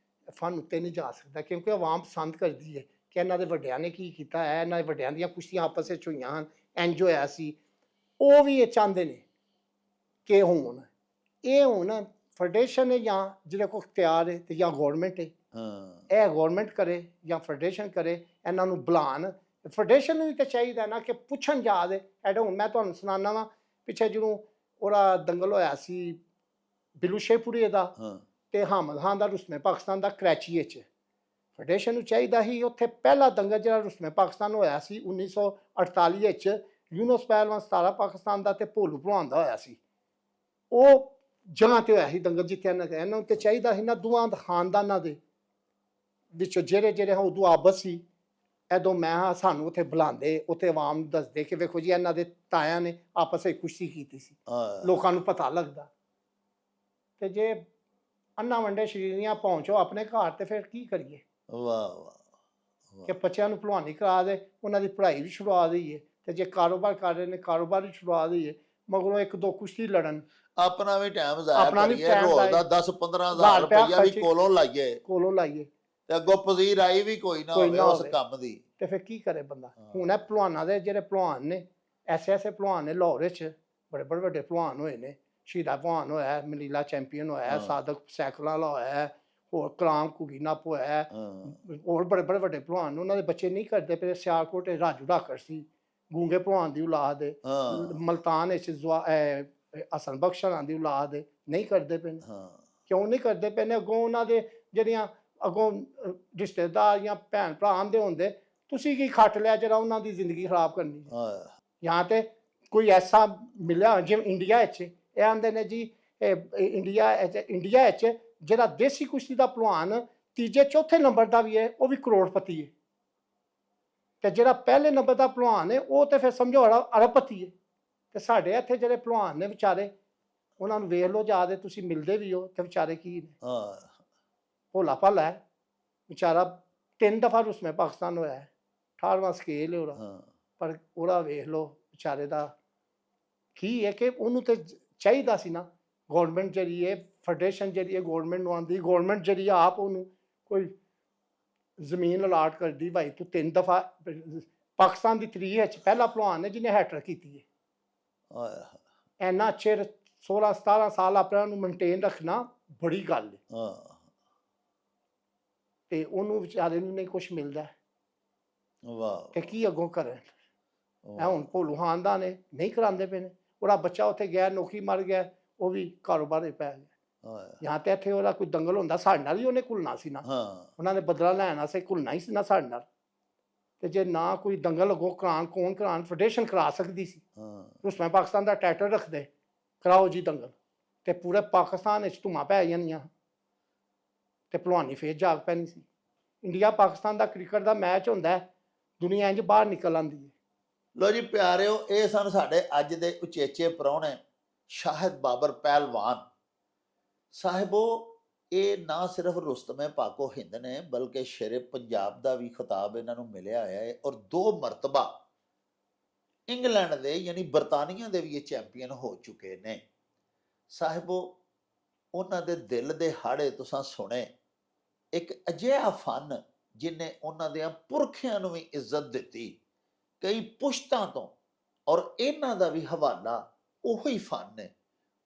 ਫਨ ਉੱਤੇ ਨਹੀਂ ਜਾ ਸਕਦਾ, ਕਿਉਂਕਿ ਆਵਾਮ ਪਸੰਦ ਕਰਦੀ ਹੈ ਕਿ ਇਹਨਾਂ ਦੇ ਵੱਡਿਆਂ ਨੇ ਕੀ ਕੀਤਾ ਹੈ, ਇਹਨਾਂ ਦੇ ਵੱਡਿਆਂ ਦੀਆਂ ਕੁਸ਼ਤੀਆਂ ਆਪਸ ਵਿੱਚ ਹੋਈਆਂ ਹਨ, ਇੰਜ ਹੋਇਆ ਸੀ। ਉਹ ਵੀ ਇਹ ਚਾਹੁੰਦੇ ਨੇ ਕਿ ਹੁਣ ਫੈਡਰੇਸ਼ਨ ਹੈ, ਜਾਂ ਜਿਹਦੇ ਕੋਲ ਇਖਤਿਆਰ ਹੈ, ਤੇ ਜਾਂ ਗੌਰਮੈਂਟ ਹੈ, ਹਾਂ ਇਹ ਗੌਰਮੈਂਟ ਕਰੇ ਜਾਂ ਫੈਡਰੇਸ਼ਨ ਕਰੇ, ਇਹਨਾਂ ਨੂੰ ਬੁਲਾਉਣ। ਫੈਡਰੇਸ਼ਨ ਨੂੰ ਵੀ ਤਾਂ ਚਾਹੀਦਾ ਨਾ ਕਿ ਪੁੱਛਣ ਯਾਦ ਐਡਾ। ਹੁਣ ਮੈਂ ਤੁਹਾਨੂੰ ਸੁਣਾਉਣਾ ਵਾ, ਪਿੱਛੇ ਜਦੋਂ ਉਹਦਾ ਦੰਗਲ ਹੋਇਆ ਸੀ ਬਿਲੂ ਸ਼ੇਖਪੁਰੀ ਦਾ ਹਾਂ ਤੇ ਹਾਮਦ ਖਾਨ ਦਾ ਰੁਸਮੇ ਪਾਕਿਸਤਾਨ ਦਾ ਕਰਾਚੀ ਵਿੱਚ, ਫੈਡਰੇਸ਼ਨ ਨੂੰ ਚਾਹੀਦਾ ਸੀ ਉੱਥੇ ਪਹਿਲਾ ਦੰਗਲ ਜਿਹੜਾ ਰੁਸਮੇ ਪਾਕਿਸਤਾਨ ਹੋਇਆ ਸੀ 1948 ਵਿੱਚ, ਯੂਨਸ ਪਹਿਲਵਾਨ 17 ਪਾਕਿਸਤਾਨ ਦਾ ਤੇ ਭੋਲੂ ਭਲਵਾਨ ਦਾ ਹੋਇਆ ਸੀ, ਉਹ ਜਗ੍ਹਾ ਤੇ ਹੋਇਆ ਸੀ ਦੰਗਲ ਜਿੱਥੇ ਇਹਨਾਂ ਨੂੰ ਤੇ ਚਾਹੀਦਾ ਸੀ ਨਾ, ਦੋਵਾਂ ਖਾਨਦਾਨਾਂ ਦੇ ਵਿੱਚੋਂ ਜਿਹੜੇ ਉਦੋਂ ਆਬਦ ਸੀ, ਐਦੋਂ ਮੈਂ ਸਾਨੂੰ ਉੱਥੇ ਬੁਲਾਉਂਦੇ, ਉੱਥੇ ਆਵਾਮ ਨੂੰ ਦੱਸਦੇ ਕਿ ਵੇਖੋ ਜੀ ਇਹਨਾਂ ਦੇ ਤਾਇਆਂ ਨੇ ਆਪਸ ਵਿੱਚ ਕੁਸ਼ਤੀ ਕੀਤੀ ਸੀ, ਲੋਕਾਂ ਨੂੰ ਪਤਾ ਲੱਗਦਾ। ਤੇ ਜੇ ਅੰਨਾ ਵੰਡੇ ਸ਼ਰੀਰੀਆਂ ਪਹੁੰਚੋ ਆਪਣੇ ਘਰ, ਤੇ ਫਿਰ ਕੀ ਕਰੀਏ? ਵਾਹ ਵਾਹ ਕਿ ਬੱਚਿਆਂ ਨੂੰ ਭਲਵਾਨੀ ਕਰਾ ਦੇ, ਉਹਨਾਂ ਦੀ ਪੜ੍ਹਾਈ ਵੀ ਛੁਡਵਾ ਦਈਏ, ਤੇ ਜੇ ਕਾਰੋਬਾਰ ਕਰ ਰਹੇ ਨੇ ਕਾਰੋਬਾਰ ਵੀ ਛੁਡਵਾ ਦਈਏ। ਮਗਰੋਂ ਇੱਕ ਦੋ ਕੁਸ਼ਤੀ ਲੜਨ, ਆਪਣਾ ਵੀ ਟਾਈਮ ਜ਼ਾਇਆ ਆਪਣਾ ਵੀ ਕਰੀਏ, time ਰੋਜ਼ ਜ਼ਾਇਆ। ਦਾ 10-15 ਹਜ਼ਾਰ ਰੁਪਇਆ ਰੁਪਈਆ ਵੀ ਖਰਚੀ। ਕੋਲੋਂ ਲਾਈਏ ਕੋਲੋਂ ਲਾਈਏ ਤੇ ਅੱਗੋਂ ਪਜ਼ੀਰ ਆਈ ਵੀ ਕੋਈ ਨਾ ਕੋਈ ਹੋਵੇ ਨਾ ਉਸ ਹੋਵੇ। ਕੰਮ ਦੀ। ਤੇ ਫਿਰ ਕੀ ਕਰੇ ਬੰਦਾ। ਹਾਂ। ਹੁਣ ਇਹ ਭਲਵਾਨਾਂ ਦੇ ਜਿਹੜੇ ਭਲਵਾਨ ਨੇ, ਐਸੇ ਭਲਵਾਨ ਨੇ ਲਾਹੌਰ ਵਿੱਚ, ਬੜੇ ਬੜੇ ਵੱਡੇ ਭਲਵਾਨ ਹੋਏ ਨੇ। ਸ਼ਹੀਦਾ ਭਲਵਾਨ ਹੋਇਆ, ਮਨੀਲਾ ਚੈਂਪੀਅਨ ਹੋਇਆ, ਹਾਂ। ਸਾਦਕ ਸਾਈਕਲਾਂ ਵਾਲਾ ਹੋਇਆ, ਹੋਰ ਕਲਾਮ ਕੁੜੀ ਨੱਪ ਹੋਇਆ, ਹਾਂ ਹੋਰ ਬੜੇ ਬੜੇ ਵੱਡੇ ਭਲਵਾਨ ਨੇ। ਉਹਨਾਂ ਦੇ ਬੱਚੇ ਨਹੀਂ ਕਰਦੇ ਪਏ। ਸਿਆਲਕੋਟ ਰਾਜੂ ਢਾਕਰ ਸੀ, ਗੂੰਗੇ ਭਲਵਾਨ ਦੀ ਔਲਾਦ ਹੈ। ਹਾਂ ਮਲਤਾਨ ਵਿੱਚ ਹਸਨ ਬਖਸ਼ ਹੋਰਾਂ ਦੀ ਔਲਾਦ ਹੈ। ਨਹੀਂ ਕਰਦੇ ਪਏ ਨੇ। ਹਾਂ ਕਿਉਂ ਨਹੀਂ ਕਰਦੇ ਪਏ ਨੇ? ਅੱਗੋਂ ਉਹਨਾਂ ਦੇ ਜਿਹੜੀਆਂ ਅੱਗੋਂ ਰਿਸ਼ਤੇਦਾਰ ਜਾਂ ਭੈਣ ਭਰਾ ਆਉਂਦੇ ਹੁੰਦੇ, ਤੁਸੀਂ ਕੀ ਖੱਟ ਲਿਆ ਜਿਹੜਾ ਉਹਨਾਂ ਦੀ ਜ਼ਿੰਦਗੀ ਖਰਾਬ ਕਰਨੀ ਹੈ? ਹਾਂ ਜਾਂ ਤੇ ਕੋਈ ਐਸਾ ਮਿਲਿਆ ਜਿਵੇਂ ਇੰਡੀਆ ਵਿੱਚ ਇਹ ਆਂਦੇ ਨੇ ਜੀ, ਇੰਡੀਆ ਵਿੱਚ ਜਿਹੜਾ ਦੇਸੀ ਕੁਸ਼ਤੀ ਦਾ ਭਲਵਾਨ ਤੀਜੇ ਚੌਥੇ ਨੰਬਰ ਦਾ ਵੀ ਹੈ, ਉਹ ਵੀ ਕਰੋੜਪਤੀ ਹੈ। ਤੇ ਜਿਹੜਾ ਪਹਿਲੇ ਨੰਬਰ ਦਾ ਭਲਵਾਨ ਹੈ ਉਹ ਤੇ ਫਿਰ ਸਮਝੋ ਅਰਬਪਤੀ ਹੈ। ਤੇ ਸਾਡੇ ਇੱਥੇ ਜਿਹੜੇ ਭਲਵਾਨ ਨੇ ਵਿਚਾਰੇ, ਉਹਨਾਂ ਨੂੰ ਵੇਖ ਲਓ ਜਾ ਕੇ, ਤੁਸੀਂ ਮਿਲਦੇ ਵੀ ਹੋ ਤੇ ਵਿਚਾਰੇ ਕੀ ਨੇ, ਹਾਂ ਭੋਲਾ ਭਾਲਾ ਹੈ ਵਿਚਾਰਾ। 3 ਦਫਾ ਰੁਸਮੇ ਪਾਕਿਸਤਾਨ ਹੋਇਆ, 18ਵਾਂ ਸਕੇਲ ਹੈ ਉਹਦਾ। ਹਾਂ ਪਰ ਉਹਦਾ ਵੇਖ ਲਓ ਵਿਚਾਰੇ ਦਾ ਕੀ ਹੈ ਕਿ ਉਹਨੂੰ ਤੇ ਚਾਹੀਦਾ ਸੀ ਨਾ, ਗੌਰਮੈਂਟ ਜਿਹੜੀ ਹੈ, ਫੈਡਰੇਸ਼ਨ ਜਿਹੜੀ ਹੈ ਗੌਰਮੈਂਟ ਨੂੰ ਆਉਂਦੀ, ਗੌਰਮੈਂਟ ਜਿਹੜੀ ਆਪ ਉਹਨੂੰ ਕੋਈ ਜ਼ਮੀਨ ਅਲਾਟ ਕਰਦੀ, ਭਾਈ ਤੂੰ 3 ਦਫਾ। ਪਾਕਿਸਤਾਨ ਦੀ ਤਰੀਕ ਵਿੱਚ ਪਹਿਲਾ ਭਲਵਾਨ ਹੈ ਜਿਹਨੇ ਹੈਟ੍ਰਿਕ ਕੀਤੀ ਹੈ। ਹਾਂ ਇੰਨਾ ਚਿਰ 16-17 ਸਾਲ ਆਪਣੇ ਨੂੰ ਮੇਨਟੇਨ ਰੱਖਣਾ ਬੜੀ ਗੱਲ ਹੈ। ਹਾਂ ਤੇ ਉਹਨੂੰ ਵਿਚਾਰੇ ਨੂੰ ਨਹੀਂ ਕੁਛ ਮਿਲਦਾ ਵਾਹ ਤੇ ਕੀ ਅੱਗੋਂ ਕਰੇ। ਇਹ ਹੁਣ ਭੋਲੂ ਖਾਨਦਾਨ ਨੇ ਨਹੀਂ ਕਰਾਉਂਦੇ ਪਏ ਨੇ। ਉਹਦਾ ਬੱਚਾ ਉੱਥੇ ਗਿਆ, ਨੌਕਰੀ ਮਰ ਗਿਆ, ਉਹ ਵੀ ਕਾਰੋਬਾਰ ਪੈ ਗਿਆ। ਜਾਂ ਤੇ ਇੱਥੇ ਉਹਦਾ ਕੋਈ ਦੰਗਲ ਹੁੰਦਾ, ਸਾਡੇ ਨਾਲ ਹੀ ਉਹਨੇ ਘੁਲਣਾ ਸੀ ਨਾ। ਹਾਂ ਉਹਨਾਂ ਨੇ ਬਦਲਾ ਲੈਣ ਵਾਸਤੇ ਘੁਲਣਾ ਹੀ ਸੀ ਨਾ ਸਾਡੇ ਨਾਲ। ਤੇ ਜੇ ਨਾ ਕੋਈ ਦੰਗਲ ਅੱਗੋਂ ਕਰਾਉਣ, ਕੌਣ ਕਰਾਉਣ? ਫੈਡਰੇਸ਼ਨ ਕਰਾ ਸਕਦੀ ਸੀ। ਹਾਂ ਰੁਸਮੇ ਪਾਕਿਸਤਾਨ ਦਾ ਟਾਈਟਲ ਰੱਖਦੇ, ਕਰਾਓ ਜੀ ਦੰਗਲ, ਤੇ ਪੂਰੇ ਪਾਕਿਸਤਾਨ ਵਿੱਚ ਧੂਮਾਂ ਪੈ ਜਾਣੀਆਂ ਤੇ ਭਲਵਾਨੀ ਫੇਰ ਜਾਗ ਪੈਣੀ ਸੀ। ਇੰਡੀਆ ਪਾਕਿਸਤਾਨ ਦਾ ਕ੍ਰਿਕਟ ਦਾ ਮੈਚ ਹੁੰਦਾ, ਦੁਨੀਆ ਇੰਝ ਬਾਹਰ ਨਿਕਲ ਆਉਂਦੀ ਹੈ। ਲੋ ਜੀ ਪਿਆਰਿਓ, ਇਹ ਸਨ ਸਾਡੇ ਅੱਜ ਦੇ ਉਚੇਚੇ ਪ੍ਰਾਹੁਣੇ ਸ਼ਾਹਿਦ ਬਾਬਰ ਪਹਿਲਵਾਨ ਸਾਹਿਬੋ। ਇਹ ਨਾ ਸਿਰਫ ਰੁਸਤਮੇ ਪਾਕੋ ਹਿੰਦ ਨੇ, ਬਲਕਿ ਸ਼ੇਰੇ ਪੰਜਾਬ ਦਾ ਵੀ ਖਿਤਾਬ ਇਹਨਾਂ ਨੂੰ ਮਿਲਿਆ ਹੋਇਆ ਹੈ। ਔਰ 2 ਮਰਤਬਾ ਇੰਗਲੈਂਡ ਦੇ ਯਾਨੀ ਬਰਤਾਨੀਆ ਦੇ ਵੀ ਇਹ ਚੈਂਪੀਅਨ ਹੋ ਚੁੱਕੇ ਨੇ ਸਾਹਿਬੋ। ਉਹਨਾਂ ਦੇ ਦਿਲ ਦੇ ਹਾੜੇ ਤੁਸੀਂ ਸੁਣੇ, ਇੱਕ ਅਜਿਹਾ ਫਨ ਜਿਹਨੇ ਉਹਨਾਂ ਦੇ ਪੁਰਖਿਆਂ ਨੂੰ ਵੀ ਇੱਜ਼ਤ ਦਿੱਤੀ ਕਈ ਪੁਸ਼ਤਾਂ ਤੋਂ। ਔਰ ਇਹਨਾਂ ਦਾ ਵੀ ਹਵਾਲਾ ਉਹੀ ਫਨ ਨੇ।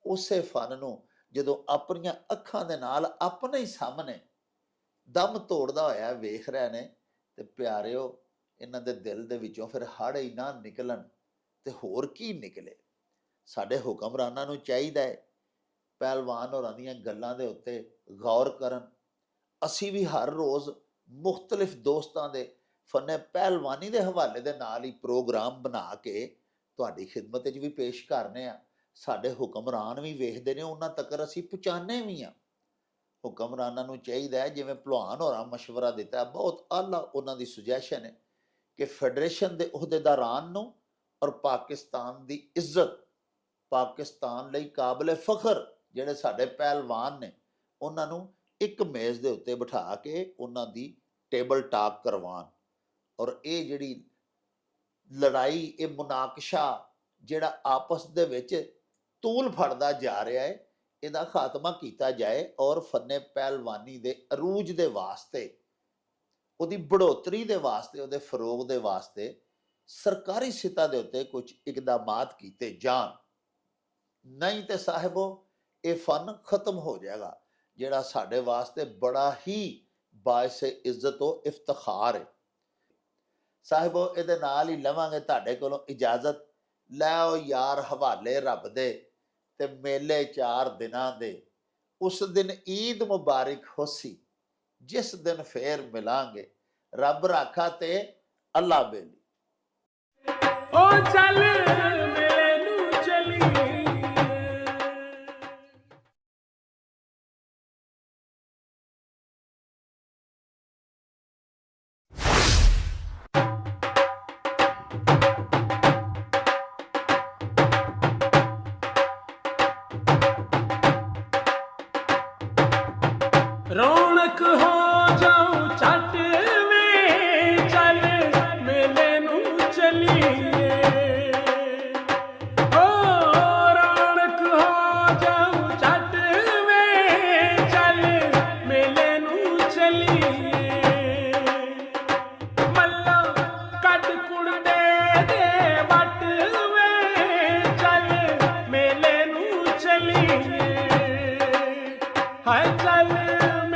ਉਸੇ ਫਨ ਨੂੰ ਜਦੋਂ ਆਪਣੀਆਂ ਅੱਖਾਂ ਦੇ ਨਾਲ ਆਪਣੇ ਹੀ ਸਾਹਮਣੇ ਦਮ ਤੋੜਦਾ ਹੋਇਆ ਵੇਖ ਰਹੇ ਨੇ, ਤੇ ਪਿਆਰਿਓ ਇਹਨਾਂ ਦੇ ਦਿਲ ਦੇ ਵਿੱਚੋਂ ਫਿਰ ਹੜ ਹੀ ਨਾ ਨਿਕਲਣ ਤੇ ਹੋਰ ਕੀ ਨਿਕਲੇ। ਸਾਡੇ ਹੁਕਮਰਾਨਾਂ ਨੂੰ ਚਾਹੀਦਾ ਹੈ ਪਹਿਲਵਾਨ ਹੋਰਾਂ ਦੀਆਂ ਗੱਲਾਂ ਦੇ ਉੱਤੇ ਗੌਰ ਕਰਨ। ਅਸੀਂ ਵੀ ਹਰ ਰੋਜ਼ ਮੁਖਤਲਿਫ ਦੋਸਤਾਂ ਦੇ ਫਨੇ ਪਹਿਲਵਾਨੀ ਦੇ ਹਵਾਲੇ ਦੇ ਨਾਲ ਹੀ ਪ੍ਰੋਗਰਾਮ ਬਣਾ ਕੇ ਤੁਹਾਡੀ ਖਿਦਮਤ ਵਿੱਚ ਵੀ ਪੇਸ਼ ਕਰਨੇ ਆ। ਸਾਡੇ ਹੁਕਮਰਾਨ ਵੀ ਵੇਖਦੇ ਨੇ, ਉਹਨਾਂ ਤੱਕ ਅਸੀਂ ਪਹੁੰਚਾਉਂਦੇ ਵੀ ਹਾਂ। ਹੁਕਮਰਾਨਾਂ ਨੂੰ ਚਾਹੀਦਾ ਹੈ, ਜਿਵੇਂ ਭਲਵਾਨ ਹੋਰਾਂ ਮਸ਼ਵਰਾ ਦਿੱਤਾ, ਬਹੁਤ ਆਲਾ ਉਹਨਾਂ ਦੀ ਸੁਜੈਸ਼ਨ ਹੈ ਕਿ ਫੈਡਰੇਸ਼ਨ ਦੇ ਅਹੁਦੇਦਾਰਾਂ ਨੂੰ ਔਰ ਪਾਕਿਸਤਾਨ ਦੀ ਇੱਜ਼ਤ, ਪਾਕਿਸਤਾਨ ਲਈ ਕਾਬਲੇ ਫਖਰ ਜਿਹੜੇ ਸਾਡੇ ਪਹਿਲਵਾਨ ਨੇ, ਉਹਨਾਂ ਨੂੰ ਇੱਕ ਮੇਜ਼ ਦੇ ਉੱਤੇ ਬਿਠਾ ਕੇ ਉਹਨਾਂ ਦੀ ਟੇਬਲ ਟਾਕ ਕਰਵਾਉਣ। ਔਰ ਇਹ ਜਿਹੜੀ ਲੜਾਈ, ਇਹ ਮੁਨਾਕਸ਼ਾ ਜਿਹੜਾ ਆਪਸ ਦੇ ਵਿੱਚ ਤੂਲ ਫੜਦਾ ਜਾ ਰਿਹਾ ਹੈ, ਇਹਦਾ ਖਾਤਮਾ ਕੀਤਾ ਜਾਏ। ਔਰ ਫੰਨੇ ਪਹਿਲਵਾਨੀ ਦੇ ਅਰੂਜ ਦੇ ਵਾਸਤੇ, ਉਹਦੀ ਬੜੋਤਰੀ ਦੇ ਵਾਸਤੇ, ਉਹਦੇ ਫਰੋਗ ਦੇ ਵਾਸਤੇ ਸਰਕਾਰੀ ਸਿੱਤਾ ਦੇ ਉੱਤੇ ਕੁਝ ਇਕਦਾਮਾਤ ਕੀਤੇ ਜਾਣ। ਨਹੀਂ ਤੇ ਸਾਹਿਬੋ ਇਹ ਫਨ ਖਤਮ ਹੋ ਜਾਏਗਾ, ਜਿਹੜਾ ਸਾਡੇ ਵਾਸਤੇ ਬੜਾ ਹੀ ਬਾਇਸ ਇੱਜ਼ਤ ਓ ਇਫਤਖਾਰ ਹੈ। ਸਾਹਿਬੋ ਇਹਦੇ ਨਾਲ ਹੀ ਲਵਾਂਗੇ ਤੁਹਾਡੇ ਕੋਲੋਂ ਇਜਾਜ਼ਤ। ਲੈ ਆਓ ਯਾਰ ਹਵਾਲੇ ਰੱਬ ਦੇ ਤੇ ਮੇਲੇ 4 ਦਿਨਾਂ ਦੇ। ਉਸ ਦਿਨ ਈਦ ਮੁਬਾਰਕ ਹੋਸੀ, ਜਿਸ ਦਿਨ ਫੇਰ ਮਿਲਾਂਗੇ। ਰੱਬ ਰਾਖਾ ਤੇ ਅੱਲਾ ਬੇਲੀ। ਓ ਚੱਲ ਮੇਲੇ ਨੂੰ ਚਲੀਏ। ਰੌਣਕ ਹੋ ਜਾਊ ਛੱਟ ਵੇ, ਚੱਲ ਮੇਲੇ ਨੂੰ ਚਲੀਏ। ਓ ਚੱਲ